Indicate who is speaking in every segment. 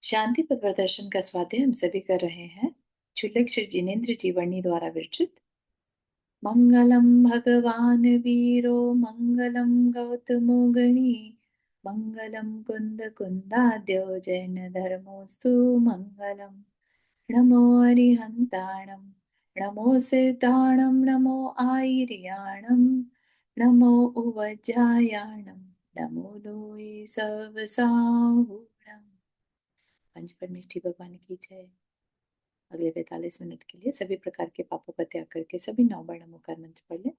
Speaker 1: शांति पथ प्रदर्शन का स्वाध्याय हम सभी कर रहे हैं। क्षुल्लक श्री जिनेन्द्र जीवनी द्वारा विरचित। मंगलम भगवान वीरो मंगलम गौतमो गणी मंगलम कुंद कुंदाद्यो जैन धर्मोस्तु मंगलम। नमो अरिहंताणम नमो सिद्धाणम नमो आयर्याणम नमो उवज्जायाणम नमो लोये सर्वसाहूणम। पंच परमेष्ठी भगवान की जय। अगले 45 मिनट के लिए सभी प्रकार के पापों का त्याग करके सभी 9 बार नमोकार मंत्र पढ़ लें।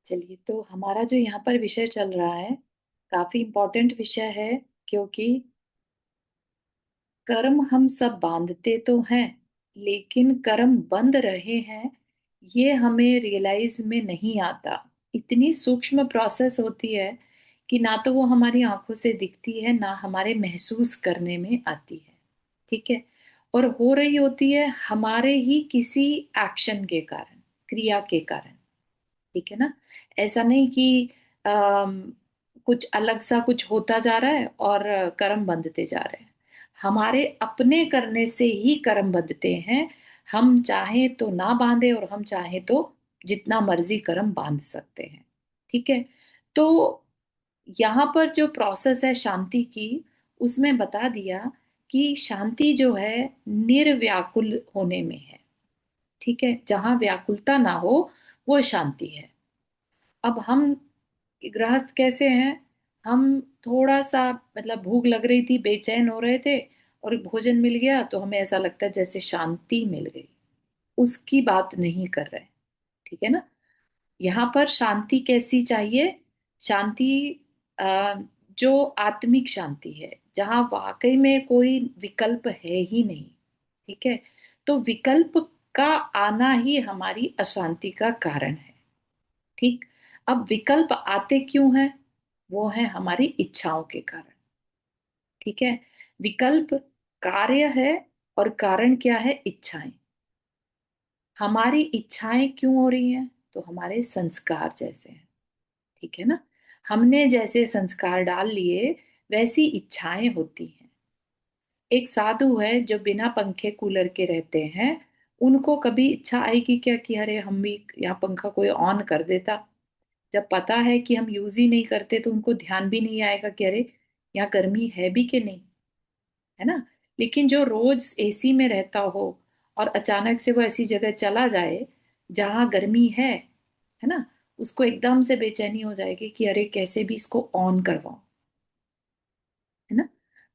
Speaker 1: चलिए, तो हमारा जो यहाँ पर विषय चल रहा है काफी इम्पोर्टेंट विषय है, क्योंकि कर्म हम सब बांधते तो हैं, लेकिन कर्म बंध रहे हैं ये हमें रियलाइज में नहीं आता। इतनी सूक्ष्म प्रोसेस होती है कि ना तो वो हमारी आंखों से दिखती है, ना हमारे महसूस करने में आती है। ठीक है। और हो रही होती है हमारे ही किसी एक्शन के कारण, क्रिया के कारण। ठीक है ना। ऐसा नहीं कि अम, कुछ अलग सा कुछ होता जा रहा है और कर्म बंधते जा रहे हैं। हमारे अपने करने से ही कर्म बंधते हैं। हम चाहे तो ना बांधे और हम चाहे तो जितना मर्जी कर्म बांध सकते हैं। ठीक है। तो यहाँ पर जो प्रोसेस है शांति की, उसमें बता दिया कि शांति जो है निर्व्याकुल होने में है। ठीक है। जहां व्याकुलता ना हो वो शांति है। अब हम गृहस्थ कैसे हैं? हम थोड़ा सा मतलब भूख लग रही थी, बेचैन हो रहे थे और भोजन मिल गया तो हमें ऐसा लगता है जैसे शांति मिल गई। उसकी बात नहीं कर रहे। ठीक है ना। यहाँ पर शांति कैसी चाहिए? शांति अ, जो आत्मिक शांति है, जहां वाकई में कोई विकल्प है ही नहीं। ठीक है। तो विकल्प का आना ही हमारी अशांति का कारण है। ठीक। अब विकल्प आते क्यों हैं? वो है हमारी इच्छाओं के कारण। ठीक है। विकल्प कार्य है और कारण क्या है? इच्छाएं। हमारी इच्छाएं क्यों हो रही हैं? तो हमारे संस्कार जैसे हैं। ठीक है ना। हमने जैसे संस्कार डाल लिए वैसी इच्छाएं होती हैं। एक साधु है जो बिना पंखे कूलर के रहते हैं। उनको कभी इच्छा आएगी क्या कि अरे हम भी यहाँ पंखा कोई ऑन कर देता? जब पता है कि हम यूज ही नहीं करते तो उनको ध्यान भी नहीं आएगा कि अरे यहाँ गर्मी है भी कि नहीं। है ना। लेकिन जो रोज एसी में रहता हो और अचानक से वो ऐसी जगह चला जाए जहां गर्मी है ना, उसको एकदम से बेचैनी हो जाएगी कि अरे कैसे भी इसको ऑन करवाऊं। है ना।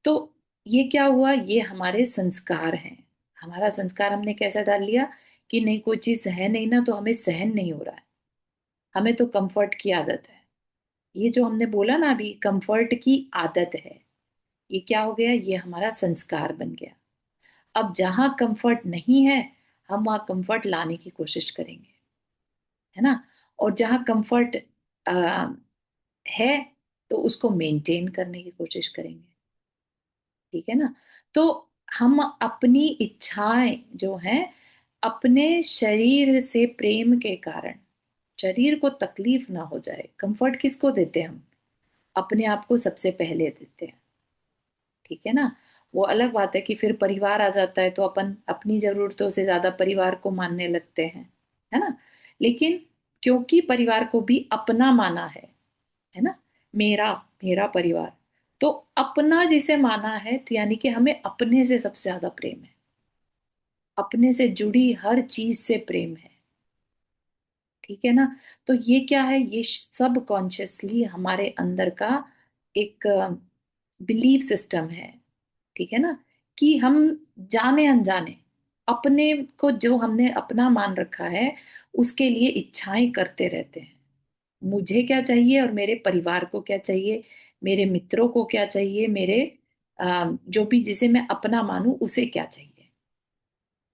Speaker 1: तो ये क्या हुआ? ये हमारे संस्कार हैं। हमारा संस्कार हमने कैसा डाल लिया कि नहीं, कोई चीज है नहीं ना तो हमें सहन नहीं हो रहा है, हमें तो कंफर्ट की आदत है। ये जो हमने बोला ना अभी, कंफर्ट की आदत है, ये क्या हो गया? ये हमारा संस्कार बन गया। अब जहां कंफर्ट नहीं है हम वहां कंफर्ट लाने की कोशिश करेंगे। है ना। और जहां कंफर्ट है तो उसको मेंटेन करने की कोशिश करेंगे। ठीक है ना। तो हम अपनी इच्छाएं जो हैं, अपने शरीर से प्रेम के कारण, शरीर को तकलीफ ना हो जाए, कंफर्ट किसको देते हैं हम? अपने आप को सबसे पहले देते हैं। ठीक है ना। वो अलग बात है कि फिर परिवार आ जाता है तो अपन अपनी जरूरतों से ज्यादा परिवार को मानने लगते हैं। है ना। लेकिन क्योंकि परिवार को भी अपना माना है ना, मेरा मेरा परिवार, तो अपना जिसे माना है तो यानी कि हमें अपने से सबसे ज्यादा प्रेम है। अपने से जुड़ी हर चीज से प्रेम है। ठीक है ना। तो ये क्या है? ये सब कॉन्शियसली हमारे अंदर का एक बिलीफ सिस्टम है। ठीक है ना। कि हम जाने अनजाने अपने को जो हमने अपना मान रखा है उसके लिए इच्छाएं करते रहते हैं। मुझे क्या चाहिए और मेरे परिवार को क्या चाहिए, मेरे मित्रों को क्या चाहिए, मेरे जो भी जिसे मैं अपना मानूं उसे क्या चाहिए,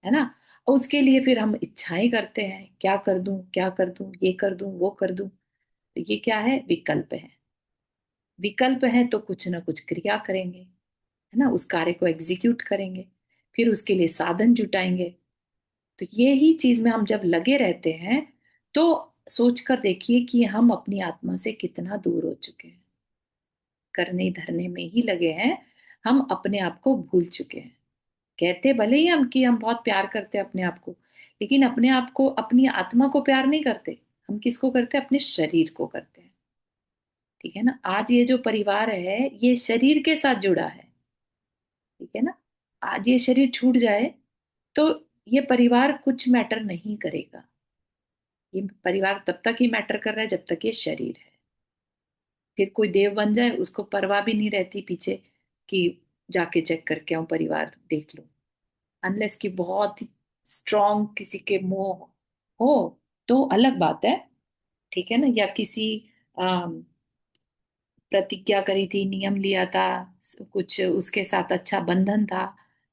Speaker 1: है ना। और उसके लिए फिर हम इच्छाएं करते हैं, क्या कर दूं, क्या कर दूं, ये कर दूं, वो कर दूं। तो ये क्या है, विकल्प है। विकल्प है तो कुछ ना कुछ क्रिया करेंगे, है ना, उस कार्य को एग्जीक्यूट करेंगे, फिर उसके लिए साधन जुटाएंगे। तो ये ही चीज में हम जब लगे रहते हैं तो सोच कर देखिए कि हम अपनी आत्मा से कितना दूर हो चुके हैं। करने धरने में ही लगे हैं, हम अपने आप को भूल चुके हैं। कहते भले ही हम कि हम बहुत प्यार करते हैं अपने आप को, लेकिन अपने आप को, अपनी आत्मा को प्यार नहीं करते। हम किसको करते हैं, अपने शरीर को करते हैं। ठीक है ना। आज ये जो परिवार है ये शरीर के साथ जुड़ा है। ठीक है ना। आज ये शरीर छूट जाए तो ये परिवार कुछ मैटर नहीं करेगा। ये परिवार तब तक ही मैटर कर रहा है जब तक ये शरीर है। फिर कोई देव बन जाए उसको परवाह भी नहीं रहती पीछे कि जाके चेक करके आऊं, परिवार देख लो। अनलेस कि बहुत ही स्ट्रांग किसी के मोह हो तो अलग बात है। ठीक है ना। या किसी प्रतिज्ञा करी थी, नियम लिया था, कुछ उसके साथ अच्छा बंधन था,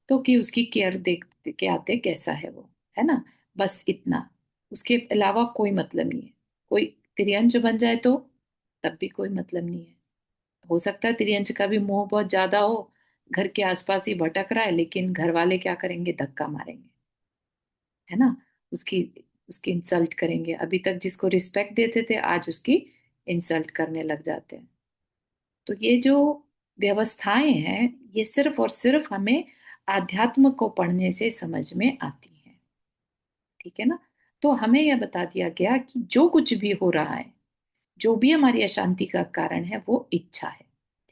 Speaker 1: तो कि उसकी केयर देख के आते कैसा है वो, है ना। बस इतना, उसके अलावा कोई मतलब नहीं है। कोई तिरंज बन जाए तो तब भी कोई मतलब नहीं है। हो सकता है तिरंज का भी मोह बहुत ज्यादा हो, घर के आसपास ही भटक रहा है, लेकिन घर वाले क्या करेंगे, धक्का मारेंगे, है ना। उसकी उसकी इंसल्ट करेंगे। अभी तक जिसको रिस्पेक्ट देते थे आज उसकी इंसल्ट करने लग जाते हैं। तो ये जो व्यवस्थाएं हैं ये सिर्फ और सिर्फ हमें आध्यात्म को पढ़ने से समझ में आती हैं। ठीक है ना। तो हमें यह बता दिया गया कि जो कुछ भी हो रहा है, जो भी हमारी अशांति का कारण है वो इच्छा है।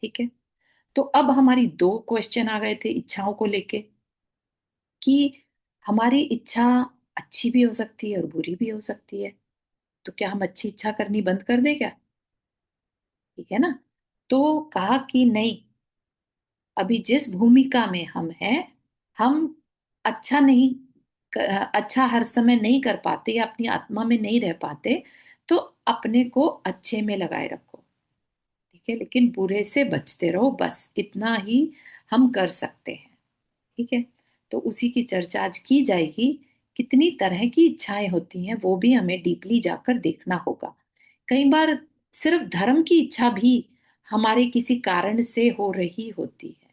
Speaker 1: ठीक है। तो अब हमारी दो क्वेश्चन आ गए थे इच्छाओं को लेके, कि हमारी इच्छा अच्छी भी हो सकती है और बुरी भी हो सकती है। तो क्या हम अच्छी इच्छा करनी बंद कर दें क्या? ठीक है ना। तो कहा कि नहीं, अभी जिस भूमिका में हम हैं, हम अच्छा नहीं अच्छा हर समय नहीं कर पाते या अपनी आत्मा में नहीं रह पाते, तो अपने को अच्छे में लगाए रखो। ठीक है। लेकिन बुरे से बचते रहो, बस इतना ही हम कर सकते हैं। ठीक है। तो उसी की चर्चा आज की जाएगी। कितनी तरह की इच्छाएं होती हैं वो भी हमें डीपली जाकर देखना होगा। कई बार सिर्फ धर्म की इच्छा भी हमारे किसी कारण से हो रही होती है।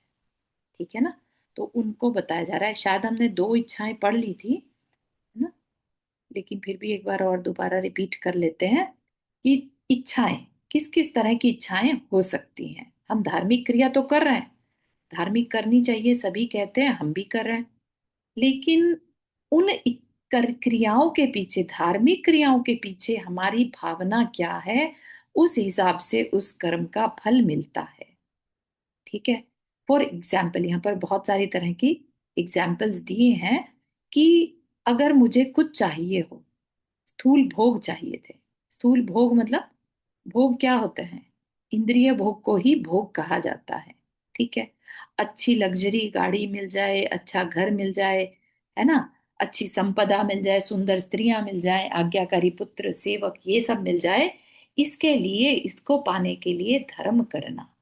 Speaker 1: ठीक है ना। तो उनको बताया जा रहा है। शायद हमने दो इच्छाएं पढ़ ली थी, है ना, लेकिन फिर भी एक बार और दोबारा रिपीट कर लेते हैं कि इच्छाएं किस किस तरह की इच्छाएं हो सकती हैं। हम धार्मिक क्रिया तो कर रहे हैं, धार्मिक करनी चाहिए, सभी कहते हैं, हम भी कर रहे हैं। लेकिन उन क्रियाओं के पीछे, धार्मिक क्रियाओं के पीछे हमारी भावना क्या है, उस हिसाब से उस कर्म का फल मिलता है। ठीक है। फॉर एग्जाम्पल यहाँ पर बहुत सारी तरह की एग्जाम्पल्स दिए हैं कि अगर मुझे कुछ चाहिए हो, स्थूल भोग चाहिए थे। स्थूल भोग मतलब, भोग क्या होते हैं, इंद्रिय भोग को ही भोग कहा जाता है। ठीक है। अच्छी लग्जरी गाड़ी मिल जाए, अच्छा घर मिल जाए, है ना, अच्छी संपदा मिल जाए, सुंदर स्त्रियां मिल जाए, आज्ञाकारी पुत्र सेवक ये सब मिल जाए, इसके लिए, इसको पाने के लिए धर्म करना।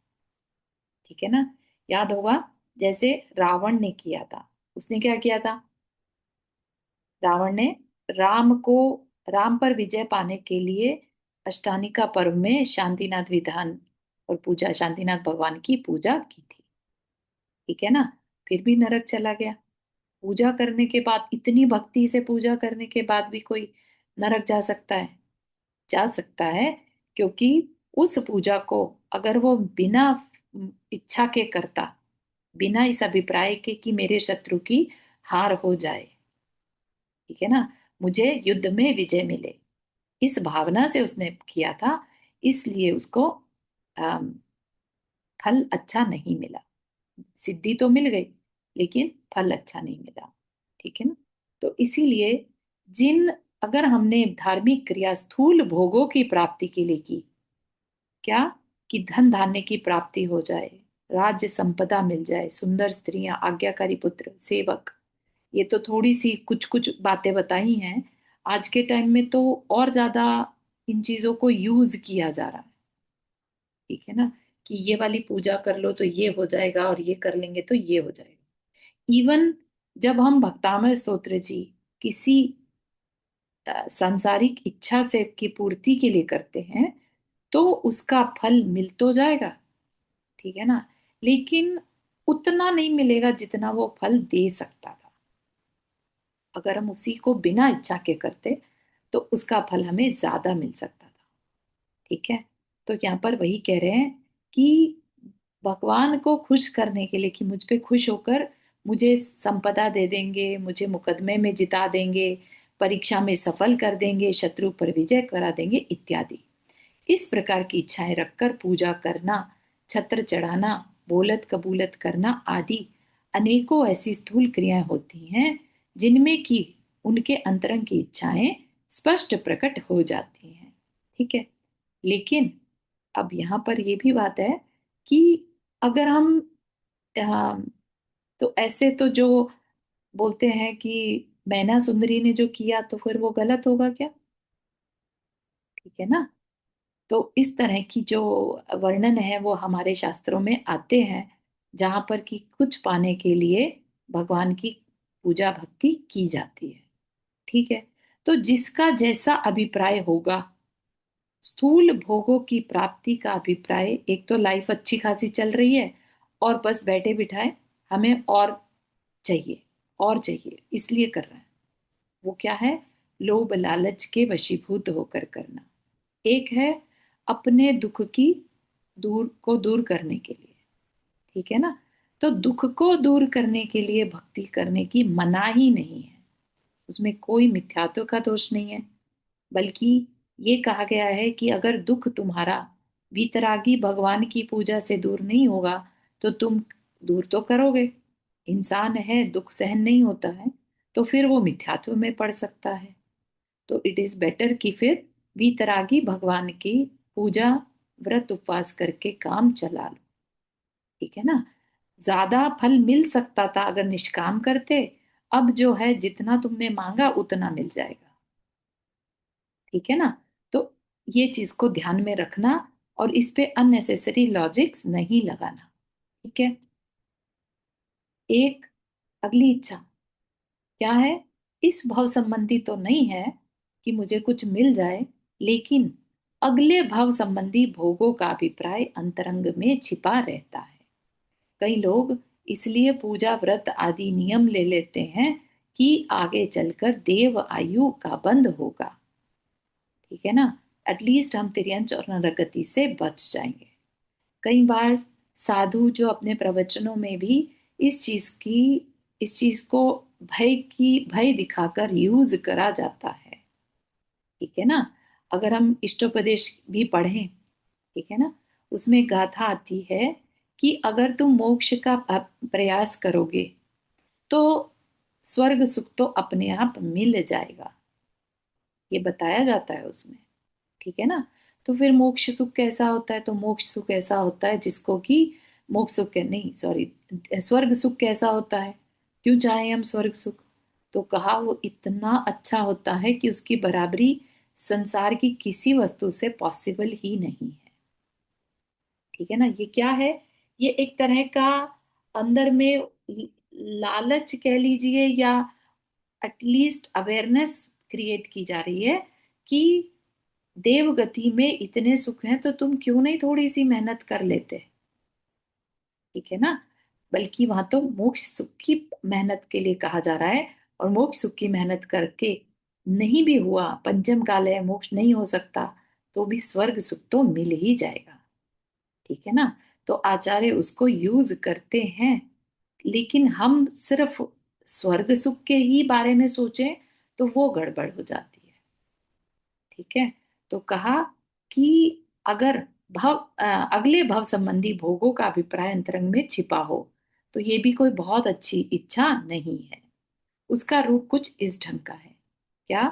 Speaker 1: ठीक है ना। याद होगा, जैसे रावण ने किया था। उसने क्या किया था, रावण ने राम को, राम पर विजय पाने के लिए अष्टानिका पर्व में शांतिनाथ विधान और पूजा, शांतिनाथ भगवान की पूजा की थी। ठीक है ना। फिर भी नरक चला गया। पूजा करने के बाद, इतनी भक्ति से पूजा करने के बाद भी कोई नरक जा सकता है? जा सकता है, क्योंकि उस पूजा को अगर वो बिना इच्छा के करता, बिना इस अभिप्राय के कि मेरे शत्रु की हार हो जाए, ठीक है ना, मुझे युद्ध में विजय मिले, इस भावना से उसने किया था, इसलिए उसको अम, फल अच्छा नहीं मिला। सिद्धि तो मिल गई लेकिन फल अच्छा नहीं मिला। ठीक है ना। तो इसीलिए जिन, अगर हमने धार्मिक क्रिया स्थूल भोगों की प्राप्ति के लिए की, क्या, कि धन धान्य की प्राप्ति हो जाए, राज्य संपदा मिल जाए, सुंदर स्त्रियां, आज्ञाकारी पुत्र सेवक, ये तो थोड़ी सी कुछ कुछ बातें बताई हैं। आज के टाइम में तो और ज्यादा इन चीजों को यूज किया जा रहा है। ठीक है ना, कि ये वाली पूजा कर लो तो ये हो जाएगा, और ये कर लेंगे तो ये हो जाएगा। इवन जब हम भक्तामय स्तोत्र जी किसी सांसारिक इच्छा से की पूर्ति के लिए करते हैं, तो उसका फल मिल तो जाएगा, ठीक है ना, लेकिन उतना नहीं मिलेगा जितना वो फल दे सकता था। अगर हम उसी को बिना इच्छा के करते तो उसका फल हमें ज्यादा मिल सकता था। ठीक है। तो यहाँ पर वही कह रहे हैं कि भगवान को खुश करने के लिए, कि मुझ पे खुश होकर मुझे संपदा दे देंगे, मुझे मुकदमे में जिता देंगे, परीक्षा में सफल कर देंगे, शत्रु पर विजय करा देंगे इत्यादि, इस प्रकार की इच्छाएं रखकर पूजा करना, छत्र चढ़ाना, बोलत कबूलत करना आदि अनेकों ऐसी स्थूल क्रियाएं होती हैं जिनमें कि उनके अंतरंग की इच्छाएं स्पष्ट प्रकट हो जाती हैं। ठीक है। लेकिन अब यहाँ पर यह भी बात है कि अगर हम अ, तो ऐसे तो जो बोलते हैं कि मैना सुंदरी ने जो किया तो फिर वो गलत होगा क्या? ठीक है ना। तो इस तरह की जो वर्णन है वो हमारे शास्त्रों में आते हैं, जहां पर कि कुछ पाने के लिए भगवान की पूजा भक्ति की जाती है। ठीक है। तो जिसका जैसा अभिप्राय होगा, स्थूल भोगों की प्राप्ति का अभिप्राय, एक तो लाइफ अच्छी खासी चल रही है और बस बैठे बिठाए हमें और चाहिए, और चाहिए इसलिए कर रहे हैं, वो क्या है? लोभ लालच के वशीभूत होकर करना। एक है अपने दुख की दूर करने के लिए। ठीक है ना। तो दुख को दूर करने के लिए भक्ति करने की मनाही नहीं है, उसमें कोई मिथ्यात्व का दोष नहीं है, बल्कि ये कहा गया है कि अगर दुख तुम्हारा वीतरागी भगवान की पूजा से दूर नहीं होगा तो तुम दूर तो करोगे। इंसान है, दुख सहन नहीं होता है, तो फिर वो मिथ्यात्व में पड़ सकता है। तो इट इज बेटर कि फिर वीतरागी भगवान की पूजा, व्रत उपवास करके काम चला लो। ठीक है ना। ज्यादा फल मिल सकता था अगर निष्काम करते, अब जो है जितना तुमने मांगा उतना मिल जाएगा। ठीक है ना। तो ये चीज को ध्यान में रखना और इस पे अननेसेसरी लॉजिक्स नहीं लगाना। ठीक है। एक अगली इच्छा क्या है? इस भव संबंधी तो नहीं है कि मुझे कुछ मिल जाए, लेकिन अगले भव संबंधी भोगों का अभिप्राय अंतरंग में छिपा रहता है। कई लोग इसलिए पूजा व्रत आदि नियम ले लेते हैं कि आगे चलकर देव आयु का बंध होगा। ठीक है ना। एटलीस्ट हम तिर्यंच और नरगति से बच जाएंगे। कई बार साधु जो अपने प्रवचनों में भी इस चीज की इस चीज को भय दिखाकर यूज करा जाता है। ठीक है ना। अगर हम इष्टोपदेश भी पढ़ें, ठीक है ना, उसमें गाथा आती है कि अगर तुम मोक्ष का प्रयास करोगे तो स्वर्ग सुख तो अपने आप मिल जाएगा, ये बताया जाता है उसमें। ठीक है ना। तो फिर मोक्ष सुख कैसा होता है? तो मोक्ष सुख ऐसा होता है जिसको कि मोक्ष सुख नहीं, सॉरी, स्वर्ग सुख कैसा होता है? क्यों चाहे हम स्वर्ग सुख? तो कहा वो इतना अच्छा होता है कि उसकी बराबरी संसार की किसी वस्तु से पॉसिबल ही नहीं है। ठीक है ना। ये क्या है? ये एक तरह का अंदर में लालच कह लीजिए, या एटलीस्ट अवेयरनेस क्रिएट की जा रही है कि देव गति में इतने सुख हैं तो तुम क्यों नहीं थोड़ी सी मेहनत कर लेते? ठीक है ना। बल्कि वहां तो मोक्ष सुख की मेहनत के लिए कहा जा रहा है, और मोक्ष सुख की मेहनत करके नहीं भी हुआ, पंचम काल है, मोक्ष नहीं हो सकता, तो भी स्वर्ग सुख तो मिल ही जाएगा। ठीक है ना। तो आचार्य उसको यूज करते हैं, लेकिन हम सिर्फ स्वर्ग सुख के ही बारे में सोचें तो वो गड़बड़ हो जाती है। ठीक है। तो कहा कि अगर अगले भव संबंधी भोगों का अभिप्राय अंतरंग में छिपा हो तो ये भी कोई बहुत अच्छी इच्छा नहीं है। उसका रूप कुछ इस ढंग का है। क्या?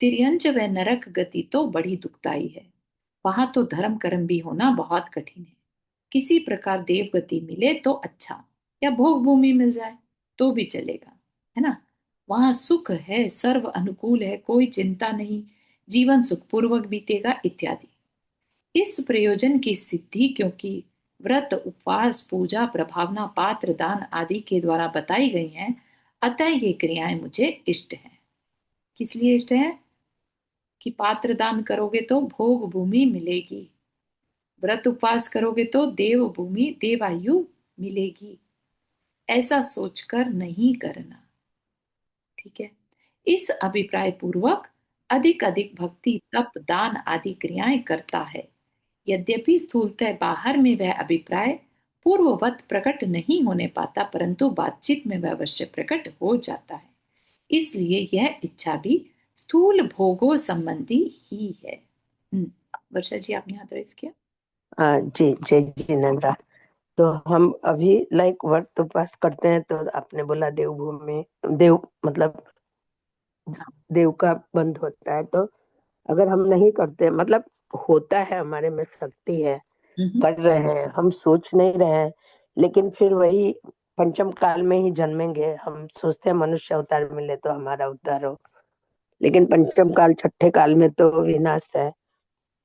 Speaker 1: तिर्यंच व नरक गति तो बड़ी दुखदाई है, वहां तो धर्म कर्म भी होना बहुत कठिन है। किसी प्रकार देव गति मिले तो अच्छा, या भोग भूमि मिल जाए तो भी चलेगा, है ना। वहां सुख है, सर्व अनुकूल है, कोई चिंता नहीं, जीवन सुखपूर्वक बीतेगा इत्यादि। इस प्रयोजन की सिद्धि क्योंकि व्रत, उपवास, पूजा, प्रभावना, पात्र दान आदि के द्वारा बताई गई हैं, अतः ये क्रियाएं मुझे इष्ट हैं। किस लिए इष्ट है? कि पात्र दान करोगे तो भोग भूमि मिलेगी, व्रत उपवास करोगे तो देव भूमि देवायु मिलेगी, ऐसा सोचकर नहीं करना। ठीक है। इस अभिप्राय पूर्वक अधिक अधिक भक्ति, तप, दान आदि क्रियाएं करता है। यद्यपि स्थूलतः बाहर में वह अभिप्राय पूर्ववत प्रकट नहीं होने पाता, परंतु बातचीत में वह अवश्य प्रकट हो जाता है। इसलिए यह इच्छा भी स्थूल भोगों संबंधी ही है। वर्षा जी, आपने एड्रेस किया।
Speaker 2: हाँ जी, जय जिनेन्द्र। तो हम अभी लाइक व्रत उपवास करते हैं, तो आपने बोला देवभूमि, देव मतलब
Speaker 1: हाँ।
Speaker 2: देव का बंद होता है। तो अगर हम नहीं करते, मतलब होता है, हमारे में शक्ति है,
Speaker 1: हम्म।
Speaker 2: कर रहे हैं, हम सोच नहीं रहे हैं, लेकिन फिर वही पंचम काल में ही जन्मेंगे। हम सोचते हैं मनुष्य अवतार मिले तो हमारा उद्धार हो, लेकिन पंचम काल, छठे काल में तो विनाश है।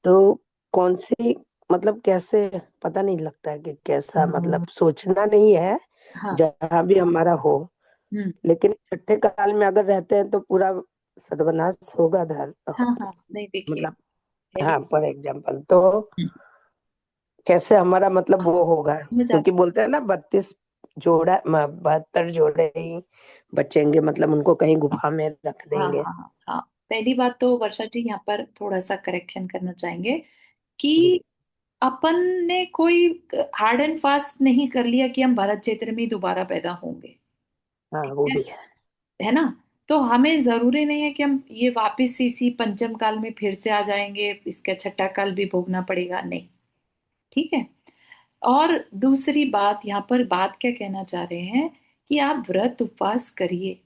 Speaker 2: तो कौन सी, मतलब कैसे, पता नहीं लगता है कि कैसा, मतलब सोचना नहीं है
Speaker 1: हाँ।
Speaker 2: जहां भी हमारा हो,
Speaker 1: हम्म।
Speaker 2: लेकिन छठे काल में अगर रहते हैं तो पूरा सर्वनाश होगा धर,
Speaker 1: हाँ हाँ, नहीं देखिए,
Speaker 2: मतलब।
Speaker 1: पहली।
Speaker 2: हाँ, फॉर एग्जाम्पल तो
Speaker 1: हम्म,
Speaker 2: कैसे हमारा मतलब
Speaker 1: हाँ,
Speaker 2: वो होगा,
Speaker 1: समझ आ
Speaker 2: क्योंकि बोलते हैं ना 32 जोड़ा, 72 जोड़े ही बचेंगे, मतलब उनको कहीं गुफा में रख
Speaker 1: हाँ
Speaker 2: देंगे।
Speaker 1: हाँ हाँ हाँ। पहली बात तो वर्षा जी यहाँ पर थोड़ा सा करेक्शन करना चाहेंगे
Speaker 2: जी।
Speaker 1: कि अपन ने कोई हार्ड एंड फास्ट नहीं कर लिया कि हम भारत क्षेत्र में ही दोबारा पैदा होंगे।
Speaker 2: हाँ,
Speaker 1: ठीक
Speaker 2: वो
Speaker 1: है
Speaker 2: भी है।
Speaker 1: है ना? तो हमें जरूरी नहीं है कि हम ये वापस इसी पंचम काल में फिर से आ जाएंगे, इसका छठा काल भी भोगना पड़ेगा, नहीं। ठीक है। और दूसरी बात, यहाँ पर बात क्या कहना चाह रहे हैं कि आप व्रत उपवास करिए,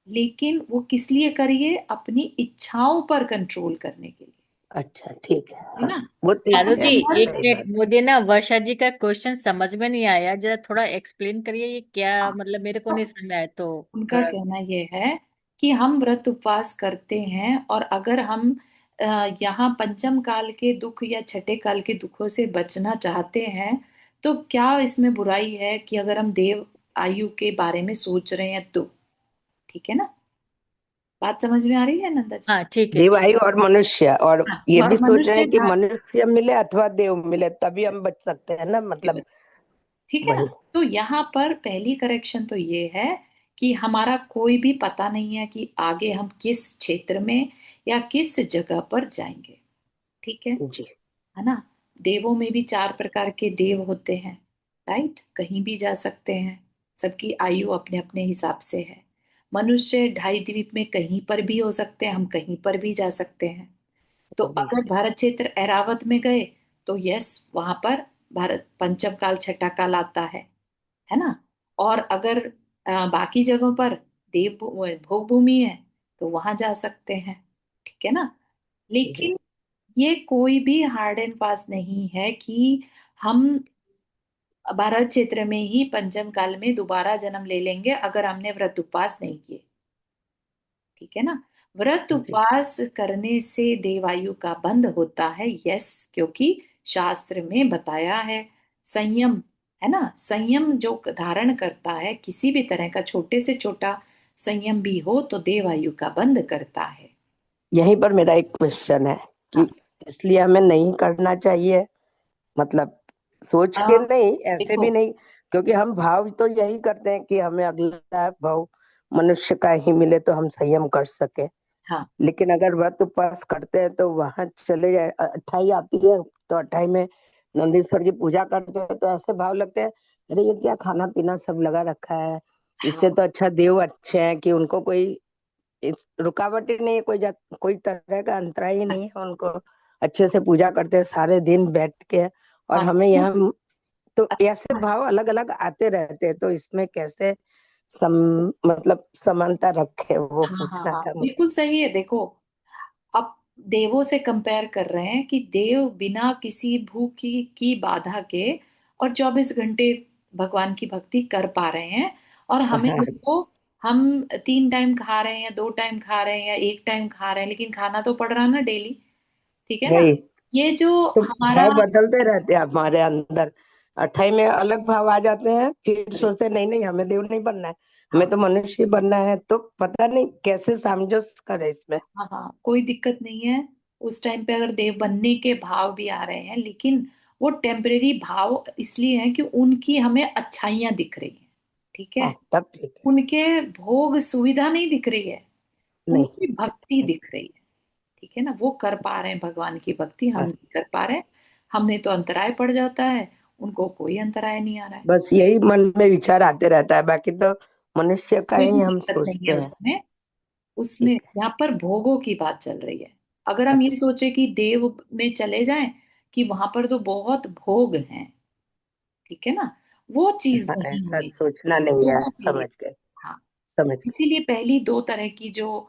Speaker 1: लेकिन वो किस लिए करिए? अपनी इच्छाओं पर कंट्रोल करने के लिए।
Speaker 2: अच्छा, ठीक है।
Speaker 1: है
Speaker 2: हाँ,
Speaker 1: ना?
Speaker 2: वो तो
Speaker 3: यादव
Speaker 1: अपने
Speaker 3: जी,
Speaker 2: एग्जैक्ट
Speaker 1: अंदर।
Speaker 3: एक
Speaker 2: सही
Speaker 3: मिनट,
Speaker 2: बात है।
Speaker 3: मुझे ना वर्षा जी का क्वेश्चन समझ में नहीं आया, जरा थोड़ा एक्सप्लेन करिए, ये क्या
Speaker 1: हाँ,
Speaker 3: मतलब, मेरे को
Speaker 1: तो
Speaker 3: नहीं समझ में आया तो
Speaker 1: उनका
Speaker 3: थोड़ा।
Speaker 1: कहना ये है कि हम व्रत उपवास करते हैं, और अगर हम यहाँ पंचम काल के दुख या छठे काल के दुखों से बचना चाहते हैं, तो क्या इसमें बुराई है कि अगर हम देव आयु के बारे में सोच रहे हैं तो? ठीक है ना? बात समझ में आ रही है नंदा जी?
Speaker 3: हाँ ठीक है, ठीक।
Speaker 2: देवायु और मनुष्य, और
Speaker 1: हाँ,
Speaker 2: ये भी
Speaker 1: और
Speaker 2: सोच रहे
Speaker 1: मनुष्य
Speaker 2: हैं कि मनुष्य मिले अथवा देव मिले तभी हम बच सकते हैं ना, मतलब।
Speaker 1: ठीक है ना?
Speaker 2: वही।
Speaker 1: तो यहाँ पर पहली करेक्शन तो ये है कि हमारा कोई भी पता नहीं है कि आगे हम किस क्षेत्र में या किस जगह पर जाएंगे। ठीक
Speaker 2: जी।
Speaker 1: है ना? देवों में भी चार प्रकार के देव होते हैं। राइट, कहीं भी जा सकते हैं, सबकी आयु अपने अपने हिसाब से है। मनुष्य ढाई द्वीप में कहीं पर भी हो सकते हैं, हम कहीं पर भी जा सकते हैं। तो
Speaker 2: वो भी
Speaker 1: अगर भारत क्षेत्र ऐरावत में गए तो यस, वहां पर भारत पंचम काल छठा काल आता है ना? और अगर बाकी जगहों पर देव भोग भूमि है तो वहां जा सकते हैं। ठीक है ना?
Speaker 2: जी।
Speaker 1: लेकिन ये कोई भी हार्ड एंड फास्ट नहीं है कि हम भारत क्षेत्र में ही पंचम काल में दोबारा जन्म ले लेंगे अगर हमने व्रत उपवास नहीं किए। ठीक है ना? व्रत
Speaker 2: जी।
Speaker 1: उपवास करने से देवायु का बंध होता है, यस, क्योंकि शास्त्र में बताया है। संयम, है ना? संयम जो धारण करता है, किसी भी तरह का छोटे से छोटा संयम भी हो तो देवायु का बंध करता है।
Speaker 2: यहीं पर मेरा एक क्वेश्चन है कि
Speaker 1: हाँ।
Speaker 2: इसलिए हमें नहीं करना चाहिए, मतलब सोच के नहीं, ऐसे भी
Speaker 1: देखो।
Speaker 2: नहीं, क्योंकि हम भाव तो यही करते हैं कि हमें अगला भाव मनुष्य का ही मिले तो हम संयम कर सके।
Speaker 1: हाँ
Speaker 2: लेकिन अगर व्रत उपवास करते हैं तो वहां चले जाए, अट्ठाई आती है तो अट्ठाई में नंदीश्वर की पूजा करते हैं तो ऐसे भाव लगते हैं, अरे ये क्या खाना पीना सब लगा रखा है, इससे
Speaker 1: हाँ
Speaker 2: तो अच्छा देव अच्छे हैं कि उनको कोई इस रुकावट ही नहीं है, कोई तरह का अंतराय ही नहीं है उनको, अच्छे से पूजा करते हैं सारे दिन बैठ के। और
Speaker 1: हाँ।
Speaker 2: हमें
Speaker 1: तो
Speaker 2: यहाँ तो ऐसे
Speaker 1: अच्छा।
Speaker 2: भाव अलग अलग आते रहते हैं, तो इसमें कैसे सम मतलब समानता रखे, वो
Speaker 1: हाँ हाँ
Speaker 2: पूछना
Speaker 1: हाँ,
Speaker 2: था मुझे।
Speaker 1: बिल्कुल सही है। देखो, अब देवों से कंपेयर कर रहे हैं कि देव बिना किसी भूख की बाधा के और 24 घंटे भगवान की भक्ति कर पा रहे हैं, और हमें
Speaker 2: हाँ।
Speaker 1: देखो, हम 3 टाइम खा रहे हैं या 2 टाइम खा रहे हैं या 1 टाइम खा रहे हैं, लेकिन खाना तो पड़ रहा ना डेली। ठीक है ना।
Speaker 2: वही
Speaker 1: ये जो
Speaker 2: तो
Speaker 1: हमारा,
Speaker 2: भाव बदलते रहते हैं हमारे अंदर। 28 में अलग भाव आ जाते हैं, फिर सोचते हैं, नहीं नहीं हमें देव नहीं बनना है, हमें
Speaker 1: हाँ
Speaker 2: तो मनुष्य ही बनना है। तो पता नहीं कैसे सामंजस्य करे इसमें।
Speaker 1: हाँ हाँ, कोई दिक्कत नहीं है। उस टाइम पे अगर देव बनने के भाव भी आ रहे हैं, लेकिन वो टेम्परेरी भाव इसलिए है कि उनकी हमें अच्छाइयां दिख रही हैं। ठीक है।
Speaker 2: हाँ तब ठीक है।
Speaker 1: उनके भोग सुविधा नहीं दिख रही है,
Speaker 2: नहीं
Speaker 1: उनकी
Speaker 2: तब
Speaker 1: भक्ति
Speaker 2: ठीक है।
Speaker 1: दिख रही है। ठीक है ना, वो कर पा रहे हैं भगवान की भक्ति, हम
Speaker 2: बस
Speaker 1: नहीं कर पा रहे हैं। हमने तो अंतराय पड़ जाता है, उनको कोई अंतराय नहीं आ रहा है।
Speaker 2: बस यही मन में विचार आते रहता है, बाकी तो मनुष्य का
Speaker 1: कोई
Speaker 2: ही
Speaker 1: भी
Speaker 2: हम
Speaker 1: दिक्कत नहीं
Speaker 2: सोचते
Speaker 1: है
Speaker 2: हैं।
Speaker 1: उसमें। उसमें
Speaker 2: ठीक है।
Speaker 1: यहाँ पर भोगों की बात चल रही है। अगर हम ये
Speaker 2: अच्छा।
Speaker 1: सोचे कि देव में चले जाएं, कि वहां पर तो बहुत भोग हैं, ठीक है ना, वो चीज
Speaker 2: ऐसा
Speaker 1: नहीं
Speaker 2: ऐसा
Speaker 1: होनी
Speaker 2: सोचना
Speaker 1: चाहिए
Speaker 2: नहीं है,
Speaker 1: लोगों के लिए।
Speaker 2: समझ गए।
Speaker 1: हाँ।
Speaker 2: समझ गए।
Speaker 1: इसीलिए पहली दो तरह की जो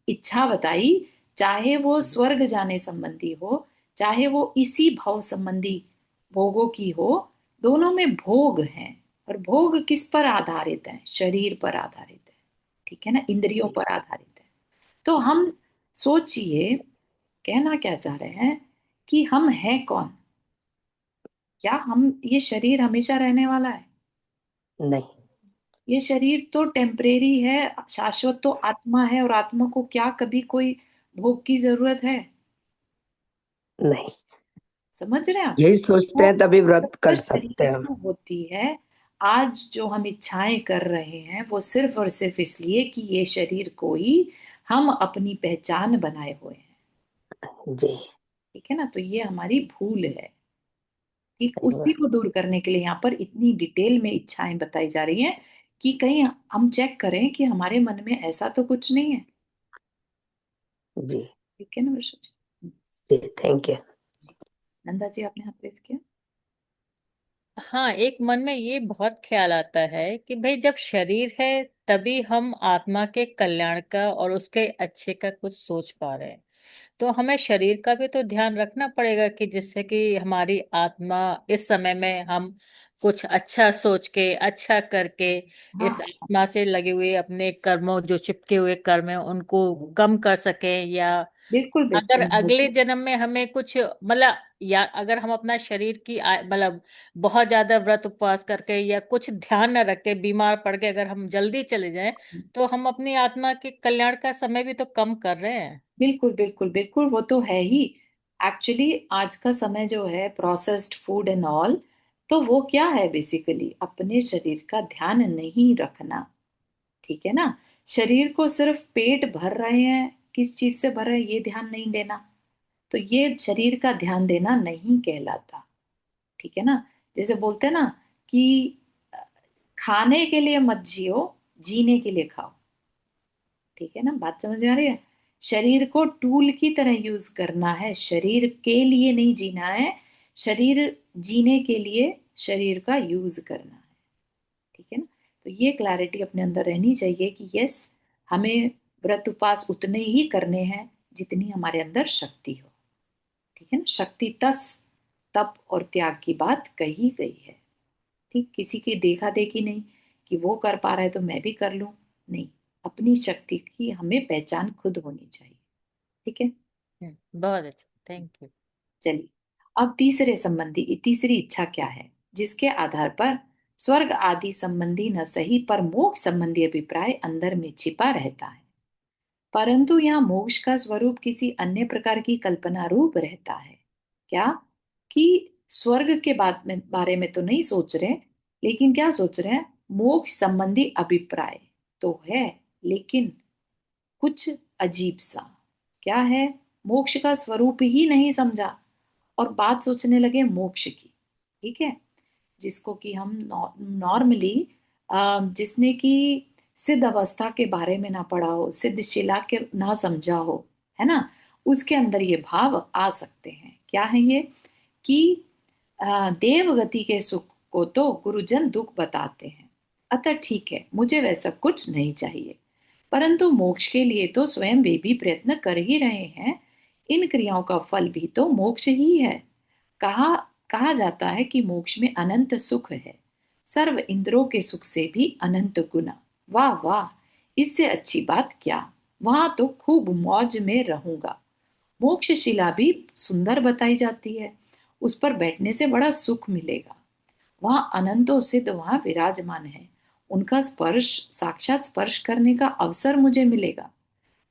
Speaker 1: इच्छा बताई, चाहे वो स्वर्ग जाने संबंधी हो, चाहे वो इसी भव संबंधी भोगों की हो, दोनों में भोग हैं। और भोग किस पर आधारित है? शरीर पर आधारित है। ठीक है ना, इंद्रियों
Speaker 2: जी।
Speaker 1: पर आधारित है। तो हम सोचिए, कहना क्या चाह रहे हैं कि हम हैं कौन? क्या हम, ये शरीर हमेशा रहने वाला है?
Speaker 2: नहीं।
Speaker 1: ये शरीर तो टेम्परेरी है, शाश्वत तो आत्मा है, और आत्मा को क्या कभी कोई भोग की जरूरत है?
Speaker 2: नहीं,
Speaker 1: समझ रहे हैं आप?
Speaker 2: यही सोचते
Speaker 1: वो
Speaker 2: हैं तभी व्रत कर सकते
Speaker 1: शरीर
Speaker 2: हैं हम।
Speaker 1: को होती है। आज जो हम इच्छाएं कर रहे हैं वो सिर्फ और सिर्फ इसलिए कि ये शरीर को ही हम अपनी पहचान बनाए हुए हैं।
Speaker 2: जी।
Speaker 1: ठीक है ना, तो ये हमारी भूल है। ठीक,
Speaker 2: सही
Speaker 1: उसी
Speaker 2: बात।
Speaker 1: को दूर करने के लिए यहाँ पर इतनी डिटेल में इच्छाएं बताई जा रही हैं, कि कहीं हम चेक करें कि हमारे मन में ऐसा तो कुछ नहीं है।
Speaker 2: जी।
Speaker 1: ठीक है ना वर्षा जी?
Speaker 2: जी थैंक यू।
Speaker 1: जी। नंदा जी, आपने हाथ रेस किया।
Speaker 3: हाँ, एक मन में ये बहुत ख्याल आता है कि भाई जब शरीर है तभी हम आत्मा के कल्याण का और उसके अच्छे का कुछ सोच पा रहे हैं। तो हमें शरीर का भी तो ध्यान रखना पड़ेगा कि जिससे कि हमारी आत्मा इस समय में हम कुछ अच्छा सोच के अच्छा करके इस
Speaker 1: हाँ,
Speaker 3: आत्मा से लगे हुए अपने कर्मों जो चिपके हुए कर्म है उनको कम कर सके, या
Speaker 1: बिल्कुल
Speaker 3: अगर
Speaker 1: बिल्कुल
Speaker 3: अगले
Speaker 1: बिल्कुल।
Speaker 3: जन्म में हमें कुछ मतलब, या अगर हम अपना शरीर की मतलब बहुत ज्यादा व्रत उपवास करके या कुछ ध्यान न रख के बीमार पड़ के अगर हम जल्दी चले जाएं, तो हम अपनी आत्मा के कल्याण का समय भी तो कम कर रहे हैं।
Speaker 1: बिल्कुल बिल्कुल बिल्कुल, वो तो है ही। एक्चुअली आज का समय जो है प्रोसेस्ड फूड एंड ऑल, तो वो क्या है बेसिकली अपने शरीर का ध्यान नहीं रखना। ठीक है ना। शरीर को सिर्फ पेट भर रहे हैं, किस चीज से भर रहे हैं ये ध्यान नहीं देना, तो ये शरीर का ध्यान देना नहीं कहलाता। ठीक है ना। जैसे बोलते हैं ना कि अ, खाने के लिए मत जियो, जीने के लिए खाओ। ठीक है ना, बात समझ में आ रही है? शरीर को टूल की तरह यूज करना है, शरीर के लिए नहीं जीना है। शरीर जीने के लिए शरीर का यूज करना है। ठीक है ना। तो ये क्लैरिटी अपने अंदर रहनी चाहिए कि यस, हमें व्रत उपवास उतने ही करने हैं जितनी हमारे अंदर शक्ति हो। ठीक है ना, शक्ति तस, तप और त्याग की बात कही गई है। ठीक, किसी की देखा देखी नहीं कि वो कर पा रहा है तो मैं भी कर लूं। नहीं, अपनी शक्ति की हमें पहचान खुद होनी चाहिए। ठीक है।
Speaker 3: बहुत अच्छा, थैंक यू।
Speaker 1: चलिए, अब तीसरी इच्छा क्या है, जिसके आधार पर स्वर्ग आदि संबंधी न सही पर मोक्ष संबंधी अभिप्राय अंदर में छिपा रहता है। परंतु यहाँ मोक्ष का स्वरूप किसी अन्य प्रकार की कल्पना रूप रहता है। क्या? कि स्वर्ग के बारे में तो नहीं सोच रहे, लेकिन क्या सोच रहे हैं? मोक्ष संबंधी अभिप्राय तो है, लेकिन कुछ अजीब सा। क्या है? मोक्ष का स्वरूप ही नहीं समझा, और बात सोचने लगे मोक्ष की। ठीक है। जिसको कि हम नॉर्मली, जिसने कि सिद्ध अवस्था के बारे में ना पढ़ा हो, सिद्ध शिला के ना समझा हो, है ना, उसके अंदर ये भाव आ सकते हैं। क्या है ये? कि देव गति के सुख को तो गुरुजन दुख बताते हैं, अतः ठीक है, मुझे वैसा कुछ नहीं चाहिए। परंतु मोक्ष के लिए तो स्वयं वे भी प्रयत्न कर ही रहे हैं। इन क्रियाओं का फल भी तो मोक्ष ही है। कहा कहा जाता है कि मोक्ष में अनंत सुख है, सर्व इंद्रियों के सुख से भी अनंत गुना। वाह वाह, इससे अच्छी बात क्या, वहां तो खूब मौज में रहूंगा। मोक्षशिला भी सुंदर बताई जाती है, उस पर बैठने से बड़ा सुख मिलेगा। वहां अनंतो सिद्ध वहां विराजमान है, उनका स्पर्श, साक्षात स्पर्श करने का अवसर मुझे मिलेगा।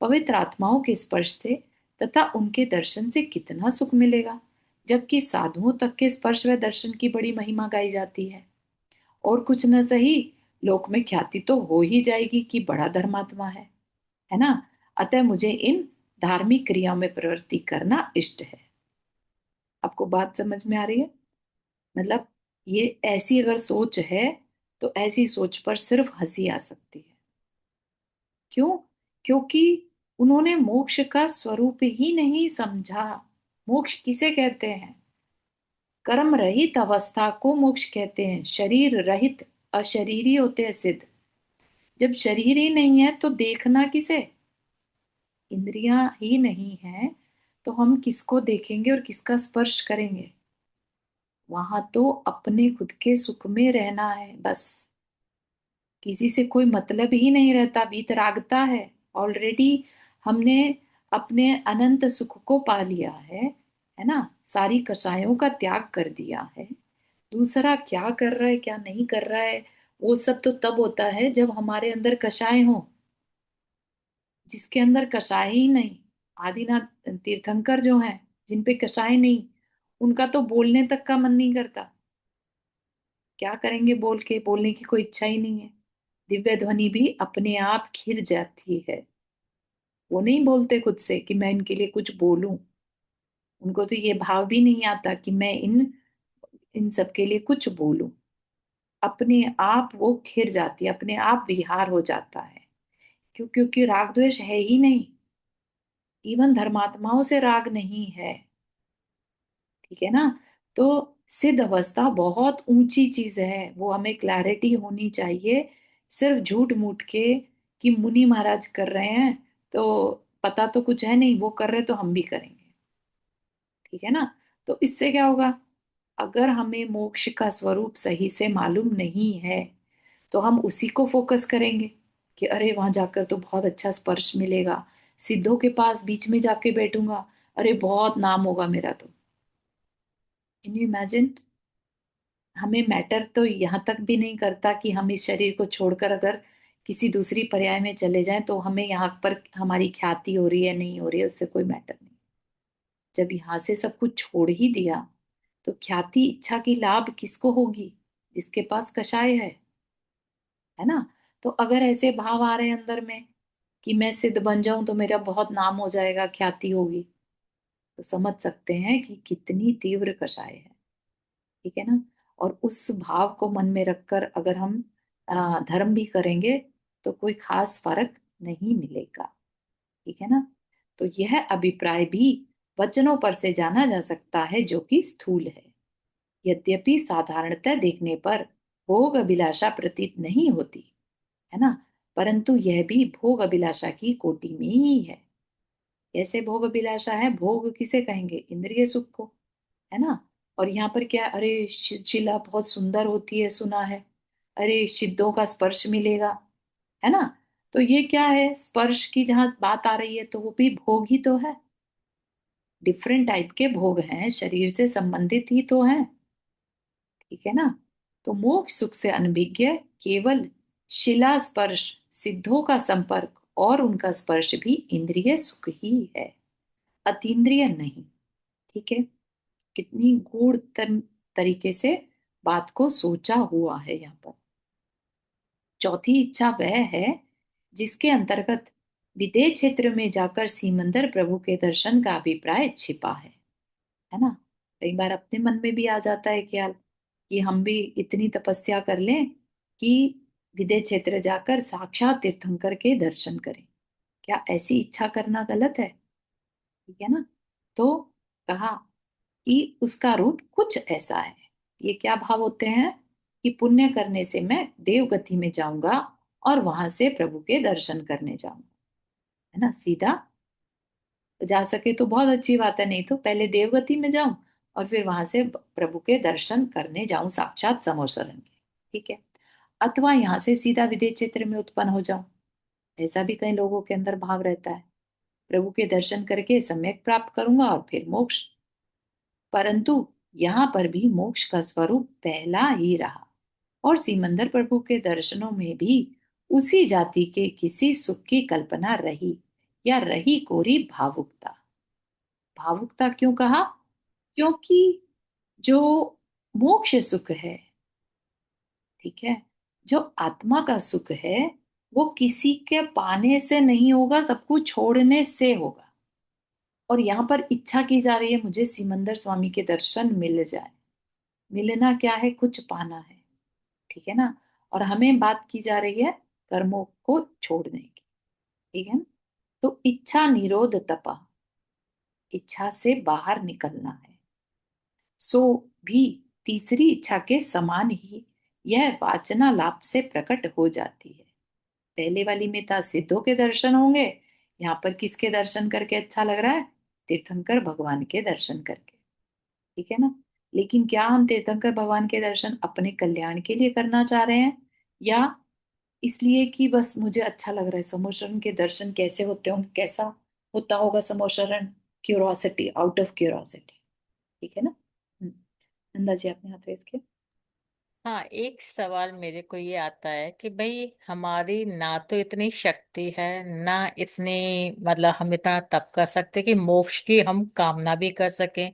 Speaker 1: पवित्र आत्माओं के स्पर्श से तथा उनके दर्शन से कितना सुख मिलेगा, जबकि साधुओं तक के स्पर्श व दर्शन की बड़ी महिमा गाई जाती है। और कुछ न सही, लोक में ख्याति तो हो ही जाएगी कि बड़ा धर्मात्मा है ना। अतः मुझे इन धार्मिक क्रियाओं में प्रवृत्ति करना इष्ट है। आपको बात समझ में आ रही है? मतलब ये ऐसी अगर सोच है तो ऐसी सोच पर सिर्फ हंसी आ सकती है। क्यों? क्योंकि उन्होंने मोक्ष का स्वरूप ही नहीं समझा। मोक्ष किसे कहते हैं? कर्म रहित अवस्था को मोक्ष कहते हैं। शरीर रहित, अशरीरी होते हैं सिद्ध। जब शरीर ही नहीं है तो देखना किसे? इंद्रियां ही नहीं है तो हम किसको देखेंगे और किसका स्पर्श करेंगे? वहां तो अपने खुद के सुख में रहना है बस। किसी से कोई मतलब ही नहीं रहता, वीतरागता है। ऑलरेडी हमने अपने अनंत सुख को पा लिया है ना। सारी कषायों का त्याग कर दिया है। दूसरा क्या कर रहा है क्या नहीं कर रहा है, वो सब तो तब होता है जब हमारे अंदर कषाय हो। जिसके अंदर कषाय ही नहीं, आदिनाथ तीर्थंकर जो हैं, जिन पे कषाय नहीं, उनका तो बोलने तक का मन नहीं करता। क्या करेंगे बोल के? बोलने की कोई इच्छा ही नहीं है। दिव्य ध्वनि भी अपने आप खिल जाती है। वो नहीं बोलते खुद से कि मैं इनके लिए कुछ बोलूं। उनको तो ये भाव भी नहीं आता कि मैं इन इन सब के लिए कुछ बोलूं। अपने आप वो खिर जाती है, अपने आप विहार हो जाता है। क्योंकि राग द्वेष है ही नहीं। इवन धर्मात्माओं से राग नहीं है। ठीक है ना। तो सिद्ध अवस्था बहुत ऊंची चीज है, वो हमें क्लैरिटी होनी चाहिए। सिर्फ झूठ मूठ के कि मुनि महाराज कर रहे हैं तो पता तो कुछ है नहीं, वो कर रहे तो हम भी करेंगे। ठीक है ना। तो इससे क्या होगा? अगर हमें मोक्ष का स्वरूप सही से मालूम नहीं है तो हम उसी को फोकस करेंगे कि अरे वहां जाकर तो बहुत अच्छा स्पर्श मिलेगा, सिद्धों के पास बीच में जाके बैठूंगा, अरे बहुत नाम होगा मेरा तो। Can you imagine? हमें मैटर तो यहाँ तक भी नहीं करता कि हम इस शरीर को छोड़कर अगर किसी दूसरी पर्याय में चले जाएं तो हमें यहाँ पर हमारी ख्याति हो रही है नहीं हो रही है, उससे कोई मैटर नहीं। जब यहाँ से सब कुछ छोड़ ही दिया तो ख्याति इच्छा की लाभ किसको होगी? जिसके पास कषाय है ना। तो अगर ऐसे भाव आ रहे हैं अंदर में कि मैं सिद्ध बन जाऊं तो मेरा बहुत नाम हो जाएगा, ख्याति होगी, तो समझ सकते हैं कि कितनी तीव्र कषाय है। ठीक है ना। और उस भाव को मन में रखकर अगर हम धर्म भी करेंगे तो कोई खास फर्क नहीं मिलेगा। ठीक है ना। तो यह अभिप्राय भी वचनों पर से जाना जा सकता है जो कि स्थूल है। यद्यपि साधारणतः देखने पर भोग अभिलाषा प्रतीत नहीं होती, है ना, परंतु यह भी भोग अभिलाषा की कोटि में ही है। कैसे भोग अभिलाषा है? भोग किसे कहेंगे? इंद्रिय सुख को, है ना। और यहाँ पर क्या? अरे शिला बहुत सुंदर होती है सुना है, अरे सिद्धों का स्पर्श मिलेगा, है ना। तो ये क्या है? स्पर्श की जहां बात आ रही है तो वो भी भोग ही तो है। डिफरेंट टाइप के भोग हैं, शरीर से संबंधित ही तो हैं। ठीक है ना। तो मोक्ष सुख से अनभिज्ञ केवल शिला स्पर्श, सिद्धों का संपर्क और उनका स्पर्श भी इंद्रिय सुख ही है, अतीन्द्रिय नहीं। ठीक है। कितनी गूढ़ तरीके से बात को सोचा हुआ है यहाँ पर। चौथी इच्छा वह है जिसके अंतर्गत विदेह क्षेत्र में जाकर सीमंदर प्रभु के दर्शन का अभिप्राय छिपा है ना। कई बार अपने मन में भी आ जाता है ख्याल कि हम भी इतनी तपस्या कर लें कि विदेह क्षेत्र जाकर साक्षात तीर्थंकर के दर्शन करें। क्या ऐसी इच्छा करना गलत है? ठीक है ना। तो कहा कि उसका रूप कुछ ऐसा है। ये क्या भाव होते हैं? कि पुण्य करने से मैं देवगति में जाऊंगा और वहां से प्रभु के दर्शन करने जाऊंगा, है ना। सीधा जा सके तो बहुत अच्छी बात है, नहीं तो पहले देवगति में जाऊं और फिर वहां से प्रभु के दर्शन करने जाऊं साक्षात समोसरण के। ठीक है। अथवा यहाँ से सीधा विदेह क्षेत्र में उत्पन्न हो जाऊं। ऐसा भी कई लोगों के अंदर भाव रहता है, प्रभु के दर्शन करके सम्यक प्राप्त करूंगा और फिर मोक्ष। परंतु यहाँ पर भी मोक्ष का स्वरूप पहला ही रहा, और सिमंदर प्रभु के दर्शनों में भी उसी जाति के किसी सुख की कल्पना रही, या रही कोरी भावुकता। भावुकता क्यों कहा? क्योंकि जो मोक्ष सुख है, ठीक है, जो आत्मा का सुख है, वो किसी के पाने से नहीं होगा, सब कुछ छोड़ने से होगा। और यहाँ पर इच्छा की जा रही है, मुझे सिमंदर स्वामी के दर्शन मिल जाए। मिलना क्या है? कुछ पाना है, ठीक है ना। और हमें बात की जा रही है कर्मों को छोड़ने की, ठीक है ना। तो इच्छा निरोध तपा, इच्छा से बाहर निकलना है। सो भी तीसरी इच्छा के समान ही यह वाचना लाभ से प्रकट हो जाती है। पहले वाली में था सिद्धों के दर्शन होंगे, यहाँ पर किसके दर्शन करके अच्छा लग रहा है? तीर्थंकर भगवान के दर्शन करके, ठीक है ना। लेकिन क्या हम तीर्थंकर भगवान के दर्शन अपने कल्याण के लिए करना चाह रहे हैं, या इसलिए कि बस मुझे अच्छा लग रहा है? समोशरण के दर्शन कैसे होते होंगे, कैसा होता होगा समोशरण? क्यूरोसिटी, आउट ऑफ क्यूरोसिटी, ठीक है ना। नंदा जी, आपने हाथ रेस किया।
Speaker 3: हाँ, एक सवाल मेरे को ये आता है कि भाई हमारी ना तो इतनी शक्ति है, ना इतनी, मतलब हम इतना तप कर सकते कि मोक्ष की हम कामना भी कर सकें।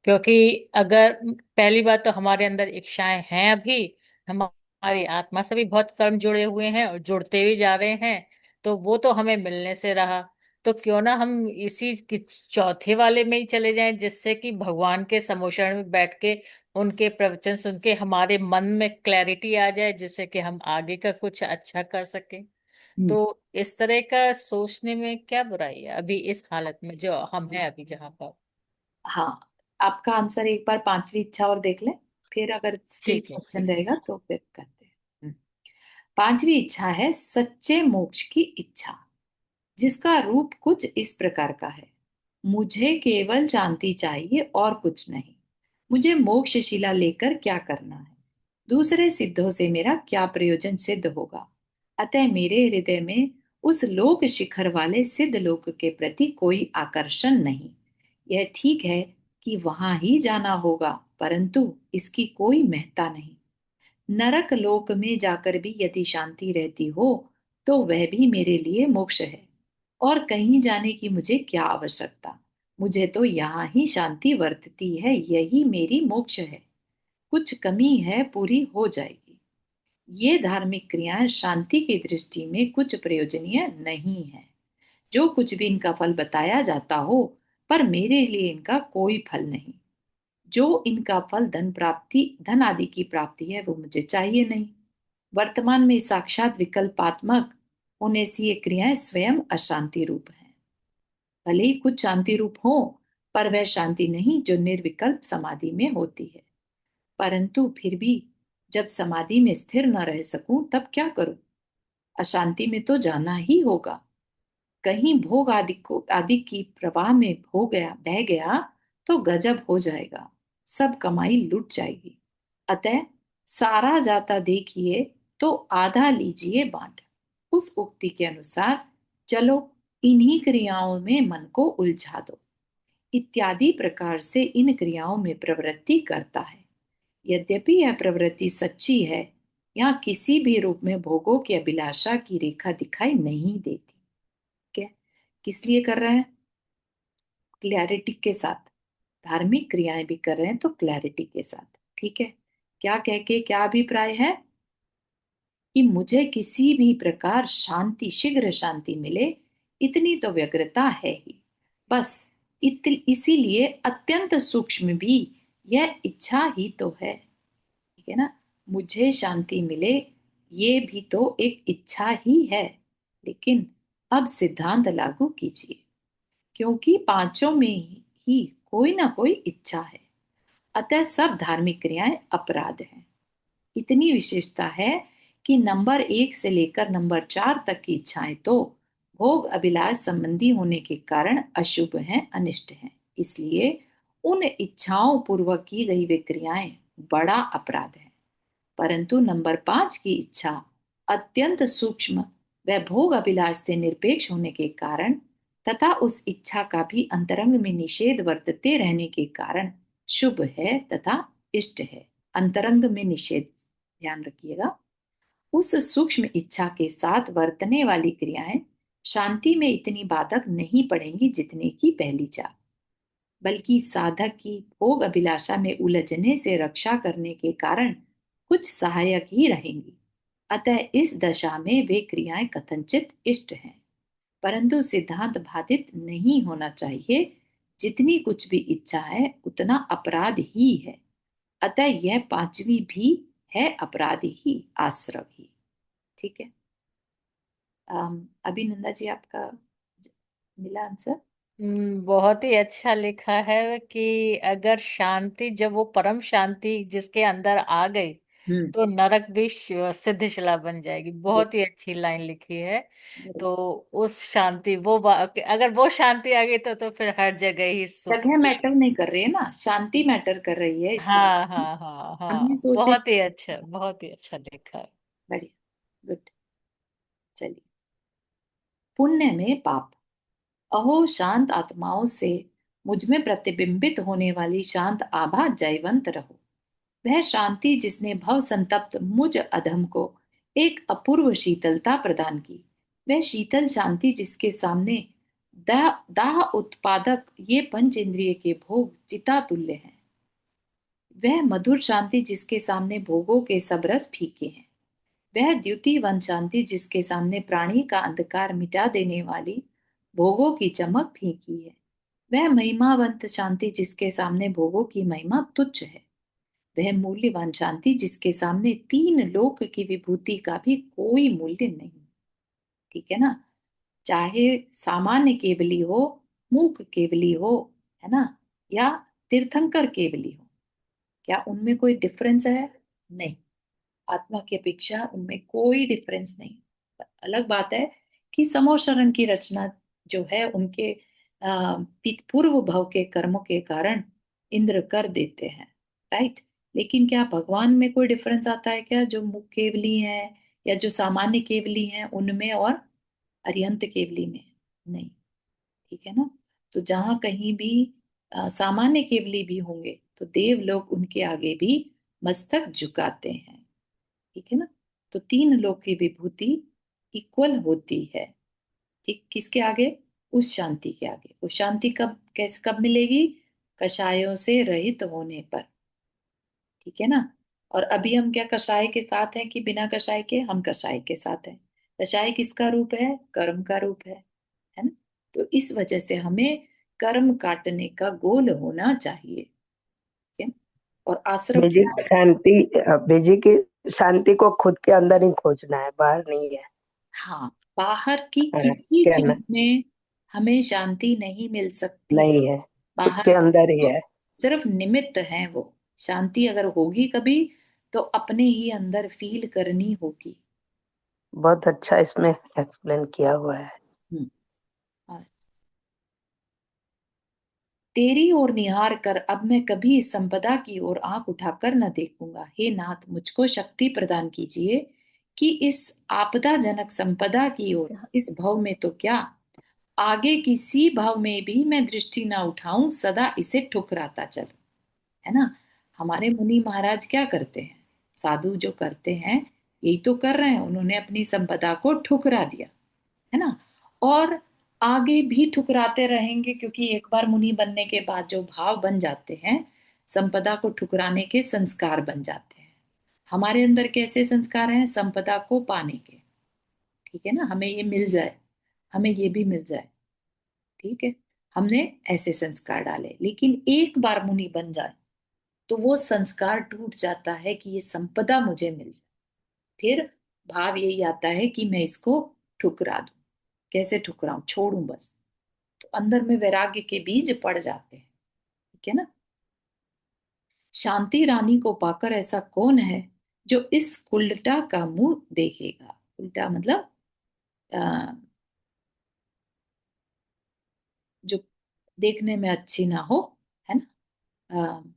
Speaker 3: क्योंकि अगर पहली बात तो हमारे अंदर इच्छाएं हैं अभी, हमारी आत्मा से भी बहुत कर्म जुड़े हुए हैं और जुड़ते भी जा रहे हैं, तो वो तो हमें मिलने से रहा। तो क्यों ना हम इसी चौथे वाले में ही चले जाएं, जिससे कि भगवान के समोशरण में बैठ के उनके प्रवचन सुन के हमारे मन में क्लैरिटी आ जाए, जिससे कि हम आगे का कुछ अच्छा कर सकें।
Speaker 1: हम्म,
Speaker 3: तो इस तरह का सोचने में क्या बुराई है अभी इस हालत में जो हम हैं अभी जहाँ पर।
Speaker 1: हाँ, आपका आंसर एक बार पांचवी इच्छा और देख लें, फिर अगर स्टिल
Speaker 3: ठीक है,
Speaker 1: क्वेश्चन
Speaker 3: ठीक है।
Speaker 1: रहेगा तो फिर करते हैं। पांचवी इच्छा है सच्चे मोक्ष की इच्छा, जिसका रूप कुछ इस प्रकार का है। मुझे केवल शांति चाहिए और कुछ नहीं। मुझे मोक्ष शिला लेकर क्या करना है? दूसरे सिद्धों से मेरा क्या प्रयोजन सिद्ध होगा? अतः मेरे हृदय में उस लोक शिखर वाले सिद्ध लोक के प्रति कोई आकर्षण नहीं। यह ठीक है कि वहां ही जाना होगा, परंतु इसकी कोई महत्ता नहीं। नरक लोक में जाकर भी यदि शांति रहती हो, तो वह भी मेरे लिए मोक्ष है। और कहीं जाने की मुझे क्या आवश्यकता? मुझे तो यहाँ ही शांति वर्तती है, यही मेरी मोक्ष है। कुछ कमी है, पूरी हो जाएगी। ये धार्मिक क्रियाएं शांति की दृष्टि में कुछ प्रयोजनीय नहीं है। जो कुछ भी इनका फल बताया जाता हो, पर मेरे लिए इनका कोई फल नहीं। जो इनका फल धन प्राप्ति, धन आदि की प्राप्ति है, वो मुझे चाहिए नहीं। वर्तमान में साक्षात विकल्पात्मक होने से ये क्रियाएं स्वयं अशांति रूप हैं। भले ही कुछ शांति रूप हो, पर वह शांति नहीं जो निर्विकल्प समाधि में होती है। परंतु फिर भी जब समाधि में स्थिर न रह सकूं, तब क्या करूं? अशांति में तो जाना ही होगा। कहीं भोग आदि की प्रवाह में हो गया, बह गया, तो गजब हो जाएगा, सब कमाई लुट जाएगी। अतः सारा जाता देखिए तो आधा लीजिए बांट। उस उक्ति के अनुसार चलो, इन्हीं क्रियाओं में मन को उलझा दो, इत्यादि प्रकार से इन क्रियाओं में प्रवृत्ति करता है। यद्यपि यह प्रवृत्ति सच्ची है, या किसी भी रूप में भोगों की अभिलाषा की रेखा दिखाई नहीं देती। क्या? किस लिए कर रहे हैं? क्लैरिटी के साथ। धार्मिक क्रियाएं भी कर रहे हैं तो क्लैरिटी के साथ, ठीक है। क्या कह के क्या अभिप्राय है? कि मुझे किसी भी प्रकार शांति, शीघ्र शांति मिले, इतनी तो व्यग्रता है ही। बस इसीलिए अत्यंत सूक्ष्म भी यह इच्छा ही तो है, ठीक है ना। मुझे शांति मिले, ये भी तो एक इच्छा ही है। लेकिन अब सिद्धांत लागू कीजिए, क्योंकि पांचों में ही कोई ना कोई इच्छा है, अतः सब धार्मिक क्रियाएं अपराध हैं। इतनी विशेषता है कि नंबर 1 से लेकर नंबर 4 तक की इच्छाएं तो भोग अभिलाष संबंधी होने के कारण अशुभ हैं, अनिष्ट हैं। इसलिए उन इच्छाओं पूर्वक की गई वे क्रियाएं बड़ा अपराध है। परंतु नंबर 5 की इच्छा अत्यंत सूक्ष्म व भोग अभिलाष से निरपेक्ष होने के कारण तथा उस इच्छा का भी अंतरंग में निषेध वर्तते रहने के कारण शुभ है तथा इष्ट है। अंतरंग में निषेध, ध्यान रखिएगा। उस सूक्ष्म इच्छा के साथ वर्तने वाली क्रियाएं शांति में इतनी बाधक नहीं पड़ेंगी जितने की पहली चार, बल्कि साधक की भोग अभिलाषा में उलझने से रक्षा करने के कारण कुछ सहायक ही रहेंगी। अतः इस दशा में वे क्रियाएं कथनचित इष्ट हैं, परंतु सिद्धांत बाधित नहीं होना चाहिए। जितनी कुछ भी इच्छा है उतना अपराध ही है। अतः यह पांचवी भी है अपराध ही, आश्रव ही। ठीक है। अभिनंदा जी, आपका मिला आंसर?
Speaker 3: बहुत ही अच्छा लिखा है कि अगर शांति, जब वो परम शांति जिसके अंदर आ गई
Speaker 1: हम्म।
Speaker 3: तो नरक भी सिद्धशिला बन जाएगी।
Speaker 1: गुड।
Speaker 3: बहुत ही अच्छी लाइन लिखी है।
Speaker 1: गुड।
Speaker 3: तो उस शांति अगर वो शांति आ गई तो फिर हर जगह ही सुख
Speaker 1: जगह
Speaker 3: ही।
Speaker 1: मैटर नहीं कर रही है ना, शांति मैटर कर रही है इसके
Speaker 3: हाँ
Speaker 1: लिए।
Speaker 3: हाँ हाँ
Speaker 1: हम ये
Speaker 3: हाँ,
Speaker 1: सोचे।
Speaker 3: बहुत ही अच्छा लिखा है।
Speaker 1: बढ़िया। गुड। चलिए। पुण्य में पाप। अहो शांत आत्माओं से मुझ में प्रतिबिंबित होने वाली शांत आभा जयवंत रहो। वह शांति जिसने भव संतप्त मुझ अधम को एक अपूर्व शीतलता प्रदान की, वह शीतल शांति जिसके सामने दाह दाह उत्पादक ये पंच इंद्रिय के भोग चिता तुल्य हैं, वह मधुर शांति जिसके सामने भोगों के सब रस फीके हैं, वह द्युतिवन शांति जिसके सामने प्राणी का अंधकार मिटा देने वाली भोगों की चमक फीकी है, वह महिमावंत शांति जिसके सामने भोगों की महिमा तुच्छ है, वह मूल्यवान शांति जिसके सामने तीन लोक की विभूति का भी कोई मूल्य नहीं। ठीक है ना? चाहे सामान्य केवली हो, मूक केवली हो, है ना, या तीर्थंकर केवली हो, क्या उनमें कोई डिफरेंस है? नहीं। आत्मा की अपेक्षा उनमें कोई डिफरेंस नहीं। अलग बात है कि समोशरण की रचना जो है उनके पूर्व भव के कर्मों के कारण इंद्र कर देते हैं, राइट। लेकिन क्या भगवान में कोई डिफरेंस आता है क्या, जो मुख केवली हैं या जो सामान्य केवली हैं उनमें और अरिहंत केवली में? नहीं। ठीक है ना? तो जहां कहीं भी सामान्य केवली भी होंगे तो देव लोग उनके आगे भी मस्तक झुकाते हैं। ठीक है ना? तो तीन लोक की विभूति इक्वल होती है। ठीक, किसके आगे? उस शांति के आगे। वो शांति कब मिलेगी? कषायों से रहित होने पर। ठीक है ना? और अभी हम क्या कषाय के साथ हैं कि बिना कषाय के? हम कषाय के साथ हैं। कषाय किसका रूप है? कर्म का रूप है ना? तो इस वजह से हमें कर्म काटने का गोल होना चाहिए। ठीक है? और आश्रव
Speaker 2: बीजी
Speaker 1: क्या
Speaker 2: की
Speaker 1: है?
Speaker 2: शांति, बीजी की शांति को खुद के अंदर ही खोजना है, बाहर नहीं है।
Speaker 1: हाँ, बाहर की
Speaker 2: हाँ,
Speaker 1: किसी
Speaker 2: क्या ना,
Speaker 1: चीज में हमें शांति नहीं मिल सकती।
Speaker 2: नहीं है, खुद
Speaker 1: बाहर
Speaker 2: के
Speaker 1: वाले
Speaker 2: अंदर ही
Speaker 1: तो
Speaker 2: है।
Speaker 1: सिर्फ निमित्त हैं वो। शांति अगर होगी कभी तो अपने ही अंदर फील करनी होगी।
Speaker 2: बहुत अच्छा इसमें एक्सप्लेन किया हुआ है।
Speaker 1: हम्म। हाँ। तेरी ओर निहार कर अब मैं कभी इस संपदा की ओर आंख उठाकर न देखूंगा। हे नाथ, मुझको शक्ति प्रदान कीजिए कि इस आपदाजनक संपदा की ओर इस भव में तो क्या, आगे किसी भाव में भी मैं दृष्टि ना उठाऊं, सदा इसे ठुकराता चलूं। है ना? हमारे मुनि महाराज क्या करते हैं? साधु जो करते हैं यही तो कर रहे हैं। उन्होंने अपनी संपदा को ठुकरा दिया, है ना? और आगे भी ठुकराते रहेंगे, क्योंकि एक बार मुनि बनने के बाद जो भाव बन जाते हैं, संपदा को ठुकराने के संस्कार बन जाते हैं। हमारे अंदर कैसे संस्कार हैं? संपदा को पाने के। ठीक है ना? हमें ये मिल जाए, हमें ये भी मिल जाए। ठीक है। हमने ऐसे संस्कार डाले, लेकिन एक बार मुनि बन जाए तो वो संस्कार टूट जाता है कि ये संपदा मुझे मिल जाए। फिर भाव यही आता है कि मैं इसको ठुकरा दूं। कैसे ठुकराऊं? छोड़ूं बस। तो अंदर में वैराग्य के बीज पड़ जाते हैं। ठीक है ना? शांति रानी को पाकर ऐसा कौन है जो इस उल्टा का मुंह देखेगा? उल्टा मतलब अ, जो देखने में अच्छी ना हो, है ना?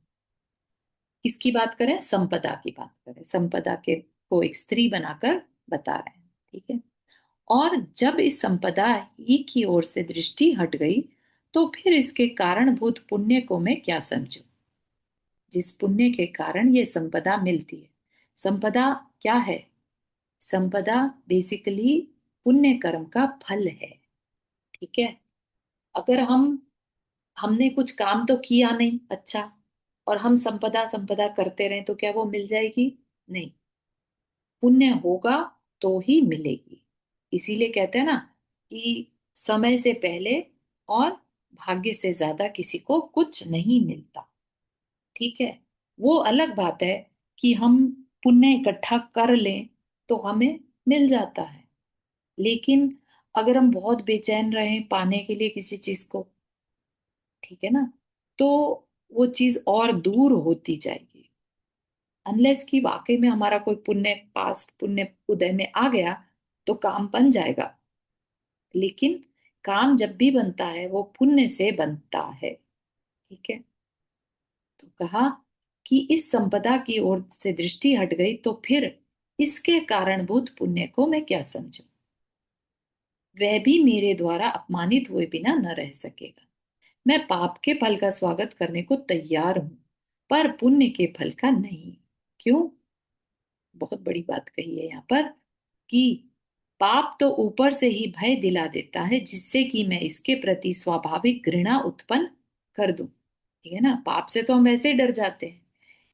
Speaker 1: किसकी बात करें? संपदा की बात करें। संपदा के को एक स्त्री बनाकर बता रहे हैं, ठीक है। और जब इस संपदा ही की ओर से दृष्टि हट गई, तो फिर इसके कारणभूत पुण्य को मैं क्या समझूं, जिस पुण्य के कारण ये संपदा मिलती है। संपदा क्या है? संपदा बेसिकली पुण्य कर्म का फल है, ठीक है। अगर हमने कुछ काम तो किया नहीं अच्छा, और हम संपदा संपदा करते रहें, तो क्या वो मिल जाएगी? नहीं, पुण्य होगा तो ही मिलेगी। इसीलिए कहते हैं ना कि समय से पहले और भाग्य से ज्यादा किसी को कुछ नहीं मिलता, ठीक है। वो अलग बात है कि हम पुण्य इकट्ठा कर लें तो हमें मिल जाता है, लेकिन अगर हम बहुत बेचैन रहें पाने के लिए किसी चीज को, ठीक है ना, तो वो चीज और दूर होती जाएगी। अनलेस कि वाकई में हमारा कोई पुण्य, पास्ट पुण्य उदय में आ गया, तो काम बन जाएगा। लेकिन काम जब भी बनता है वो पुण्य से बनता है, ठीक है। तो कहा कि इस संपदा की ओर से दृष्टि हट गई, तो फिर इसके कारणभूत पुण्य को मैं क्या समझूं। वह भी मेरे द्वारा अपमानित हुए बिना न रह सकेगा। मैं पाप के फल का स्वागत करने को तैयार हूं, पर पुण्य के फल का नहीं। क्यों? बहुत बड़ी बात कही है यहाँ पर कि पाप तो ऊपर से ही भय दिला देता है, जिससे कि मैं इसके प्रति स्वाभाविक घृणा उत्पन्न कर दूं, ठीक है ना। पाप से तो हम वैसे ही डर जाते हैं,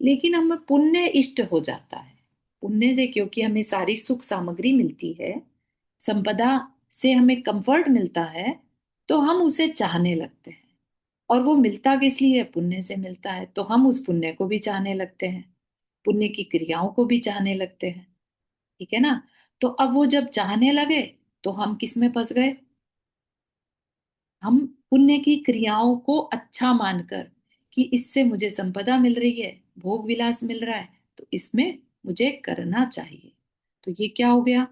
Speaker 1: लेकिन हमें पुण्य इष्ट हो जाता है। पुण्य से क्योंकि हमें सारी सुख सामग्री मिलती है, संपदा से हमें कंफर्ट मिलता है, तो हम उसे चाहने लगते हैं। और वो मिलता किस लिए है? पुण्य से मिलता है, तो हम उस पुण्य को भी चाहने लगते हैं, पुण्य की क्रियाओं को भी चाहने लगते हैं, ठीक है ना। तो अब वो जब चाहने लगे, तो हम किस में फंस गए? हम पुण्य की क्रियाओं को अच्छा मानकर कि इससे मुझे संपदा मिल रही है, भोग विलास मिल रहा है, तो इसमें मुझे करना चाहिए। तो ये क्या हो गया?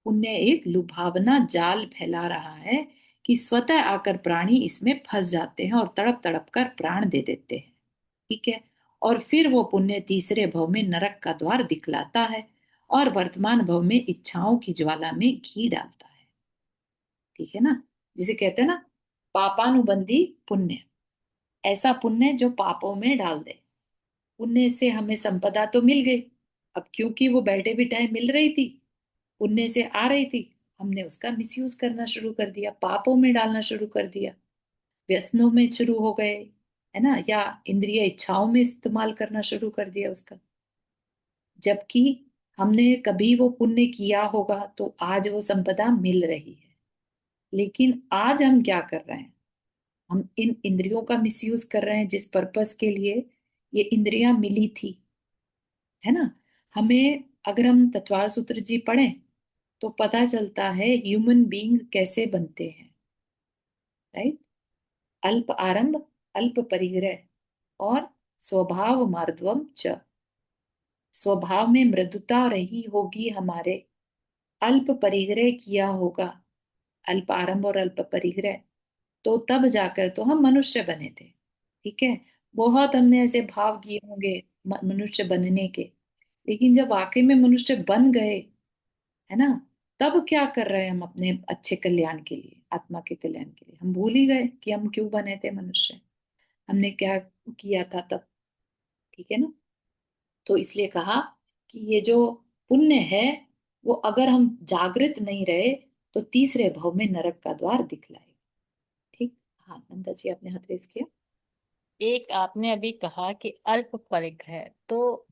Speaker 1: पुण्य एक लुभावना जाल फैला रहा है कि स्वतः आकर प्राणी इसमें फंस जाते हैं और तड़प तड़प कर प्राण दे देते हैं, ठीक है। और फिर वो पुण्य तीसरे भव में नरक का द्वार दिखलाता है और वर्तमान भव में इच्छाओं की ज्वाला में घी डालता है, ठीक है ना। जिसे कहते हैं ना, पापानुबंधी पुण्य। ऐसा पुण्य जो पापों में डाल दे। पुण्य से हमें संपदा तो मिल गई, अब क्योंकि वो बैठे बिठाए मिल रही थी, पुण्य से आ रही थी, हमने उसका मिसयूज करना शुरू कर दिया, पापों में डालना शुरू कर दिया, व्यसनों में शुरू हो गए, है ना, या इंद्रिय इच्छाओं में इस्तेमाल करना शुरू कर दिया उसका। जबकि हमने कभी वो पुण्य किया होगा तो आज वो संपदा मिल रही है। लेकिन आज हम क्या कर रहे हैं? हम इन इंद्रियों का मिसयूज कर रहे हैं, जिस पर्पस के लिए ये इंद्रियां मिली थी, है ना। हमें अगर हम तत्वार सूत्र जी पढ़ें, तो पता चलता है ह्यूमन बीइंग कैसे बनते हैं, राइट। अल्प आरंभ, अल्प परिग्रह, और स्वभाव मार्दवम च। स्वभाव में मृदुता रही होगी हमारे, अल्प परिग्रह किया होगा, अल्प आरंभ और अल्प परिग्रह, तो तब जाकर तो हम मनुष्य बने थे, ठीक है। बहुत हमने ऐसे भाव किए होंगे मनुष्य बनने के, लेकिन जब वाकई में मनुष्य बन गए, है ना, तब क्या कर रहे हैं हम अपने अच्छे कल्याण के लिए, आत्मा के कल्याण के लिए? हम भूल ही गए कि हम क्यों बने थे मनुष्य, हमने क्या किया था तब, ठीक है ना। तो इसलिए कहा कि ये जो पुण्य है, वो अगर हम जागृत नहीं रहे, तो तीसरे भव में नरक का द्वार दिखलाए, ठीक। हाँ नंदा जी, आपने हाथ रेस किया।
Speaker 3: एक आपने अभी कहा कि अल्प परिग्रह, तो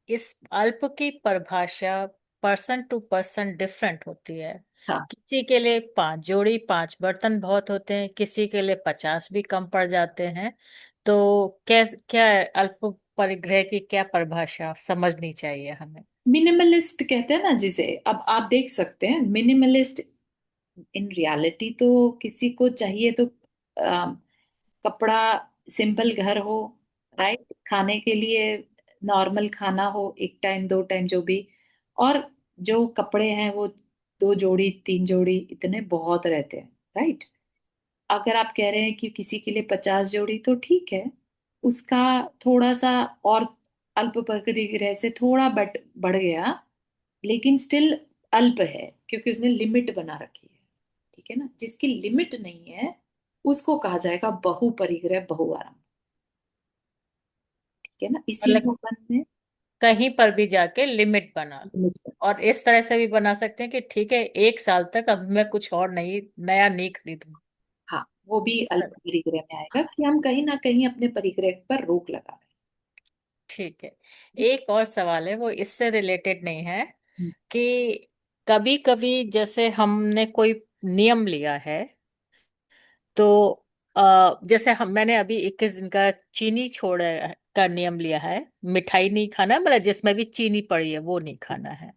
Speaker 3: इस अल्प की परिभाषा पर्सन टू पर्सन डिफरेंट होती है।
Speaker 1: हाँ,
Speaker 3: किसी के लिए 5 जोड़ी 5 बर्तन बहुत होते हैं, किसी के लिए 50 भी कम पड़ जाते हैं। तो क्या क्या अल्प परिग्रह की क्या परिभाषा समझनी चाहिए हमें?
Speaker 1: मिनिमलिस्ट कहते हैं ना जिसे। अब आप देख सकते हैं मिनिमलिस्ट इन रियलिटी तो किसी को चाहिए तो कपड़ा, सिंपल घर हो, राइट, खाने के लिए नॉर्मल खाना हो, एक टाइम दो टाइम जो भी, और जो कपड़े हैं वो 2 जोड़ी 3 जोड़ी इतने बहुत रहते हैं, राइट। अगर आप कह रहे हैं कि किसी के लिए 50 जोड़ी, तो ठीक है, उसका थोड़ा सा और अल्प परिग्रह से थोड़ा बढ़ गया, लेकिन स्टिल अल्प है, क्योंकि उसने लिमिट बना रखी है। ठीक है ना, जिसकी लिमिट नहीं है उसको कहा जाएगा बहुपरिग्रह बहुआराम। ठीक है ना, इसीलिए
Speaker 3: मतलब
Speaker 1: अपन ने
Speaker 3: कहीं पर भी जाके लिमिट बना लो।
Speaker 1: लिमिट कर।
Speaker 3: और इस तरह से भी बना सकते हैं कि ठीक है, 1 साल तक अब मैं कुछ और नहीं, नया नहीं खरीदूंगा।
Speaker 1: हाँ, वो भी
Speaker 3: इस
Speaker 1: अल्प
Speaker 3: तरह।
Speaker 1: परिग्रह में आएगा कि हम कहीं ना कहीं अपने परिग्रह पर रोक लगा रहे
Speaker 3: ठीक है। एक और सवाल है, वो इससे रिलेटेड नहीं है,
Speaker 1: हैं।
Speaker 3: कि कभी कभी जैसे हमने कोई नियम लिया है, तो जैसे मैंने अभी 21 दिन का चीनी छोड़ का नियम लिया है। मिठाई नहीं खाना, मतलब जिसमें भी चीनी पड़ी है वो नहीं खाना है।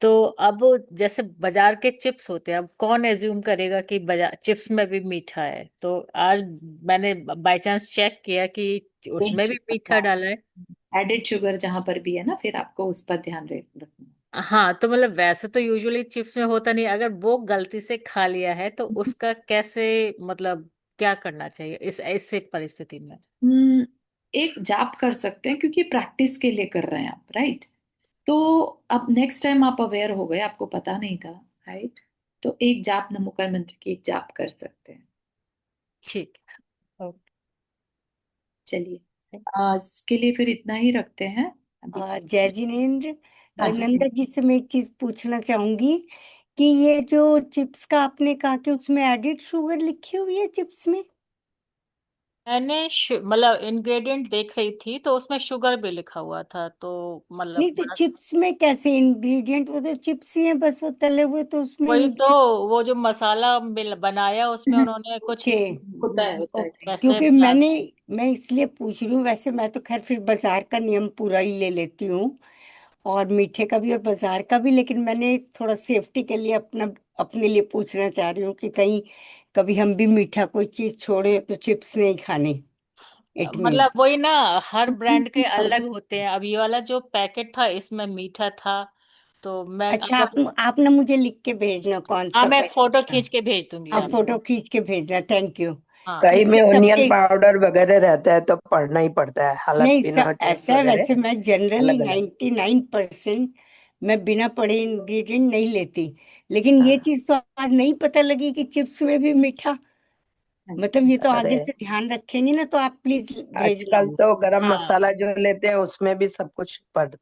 Speaker 3: तो अब जैसे बाजार के चिप्स होते हैं, अब कौन एज्यूम करेगा कि बाजार चिप्स में भी मीठा है? तो आज मैंने बाय चांस चेक किया कि
Speaker 1: नहीं
Speaker 3: उसमें
Speaker 1: हो
Speaker 3: भी
Speaker 1: सकता,
Speaker 3: मीठा डाला है।
Speaker 1: एडेड शुगर जहां पर भी है ना, फिर आपको उस पर ध्यान रखना।
Speaker 3: हाँ, तो मतलब वैसे तो यूजुअली चिप्स में होता नहीं, अगर वो गलती से खा लिया है तो उसका कैसे, मतलब क्या करना चाहिए इस ऐसे परिस्थिति में?
Speaker 1: हम्म, एक जाप कर सकते हैं, क्योंकि प्रैक्टिस के लिए कर रहे हैं आप, राइट? तो अब नेक्स्ट टाइम आप अवेयर हो गए, आपको पता नहीं था, राइट? तो एक जाप, नमोकार मंत्र की एक जाप कर सकते हैं।
Speaker 3: ठीक है।
Speaker 1: चलिए, आज के लिए फिर इतना ही रखते हैं अभी।
Speaker 2: जय जिनेन्द्र।
Speaker 1: हाँ जी जी।
Speaker 2: नंदा जी से मैं एक चीज पूछना चाहूंगी कि ये जो चिप्स का आपने कहा कि उसमें एडिड शुगर लिखी हुई है चिप्स में।
Speaker 3: मैंने मतलब इंग्रेडिएंट देख रही थी तो उसमें शुगर भी लिखा हुआ था, तो मतलब
Speaker 2: नहीं तो चिप्स में कैसे इंग्रेडिएंट, वो तो चिप्स ही है बस, वो तले हुए तो उसमें
Speaker 3: वही तो,
Speaker 2: ingredient-
Speaker 3: वो जो मसाला बनाया उसमें उन्होंने कुछ
Speaker 2: ओके।
Speaker 1: होता है कहीं।
Speaker 3: वैसे
Speaker 2: क्योंकि मैं इसलिए पूछ रही हूँ, वैसे मैं तो खैर फिर बाजार का नियम पूरा ही ले लेती हूँ, और मीठे का भी और बाजार का भी, लेकिन मैंने थोड़ा सेफ्टी के लिए अपने लिए पूछना चाह रही हूँ कि कहीं कभी हम भी मीठा कोई चीज छोड़े तो चिप्स नहीं खाने। इट
Speaker 3: मतलब
Speaker 2: मीन्स।
Speaker 3: वही ना, हर ब्रांड के अलग होते हैं। अब ये वाला जो पैकेट था इसमें मीठा था, तो मैं
Speaker 2: अच्छा,
Speaker 3: अगर,
Speaker 2: आप ना मुझे लिख के भेजना कौन
Speaker 3: हाँ
Speaker 2: सा
Speaker 3: मैं
Speaker 2: पैकेट
Speaker 3: फोटो
Speaker 2: था।
Speaker 3: खींच के भेज दूंगी
Speaker 2: आप फोटो
Speaker 3: आपको।
Speaker 2: खींच के भेजना, थैंक यू।
Speaker 3: हाँ।
Speaker 2: तो
Speaker 1: ठीक
Speaker 2: ये
Speaker 1: है।
Speaker 2: तो
Speaker 1: मैं
Speaker 2: ये
Speaker 1: सबके,
Speaker 2: ऑनियन पाउडर वगैरह रहता है तो पढ़ना ही पड़ता है, हालत नहीं बिना चिप्स ऐसा है, वगैरह वैसे मैं जनरली
Speaker 1: हाँ,
Speaker 2: अलग
Speaker 3: हम्म।
Speaker 2: अलग 99% मैं बिना पढ़े इंग्रेडिएंट नहीं लेती, लेकिन ये
Speaker 1: हाँ,
Speaker 2: चीज तो आज नहीं पता लगी कि चिप्स में भी मीठा।
Speaker 1: हाँ जी।
Speaker 2: मतलब ये तो
Speaker 1: हाँ,
Speaker 2: आगे
Speaker 3: हम्म।
Speaker 2: से ध्यान रखेंगे ना, तो आप प्लीज भेजना।
Speaker 1: अच्छा।
Speaker 2: वो
Speaker 3: हाँ,
Speaker 2: मसाला जो लेते हैं उसमें भी सब कुछ पड़ता है।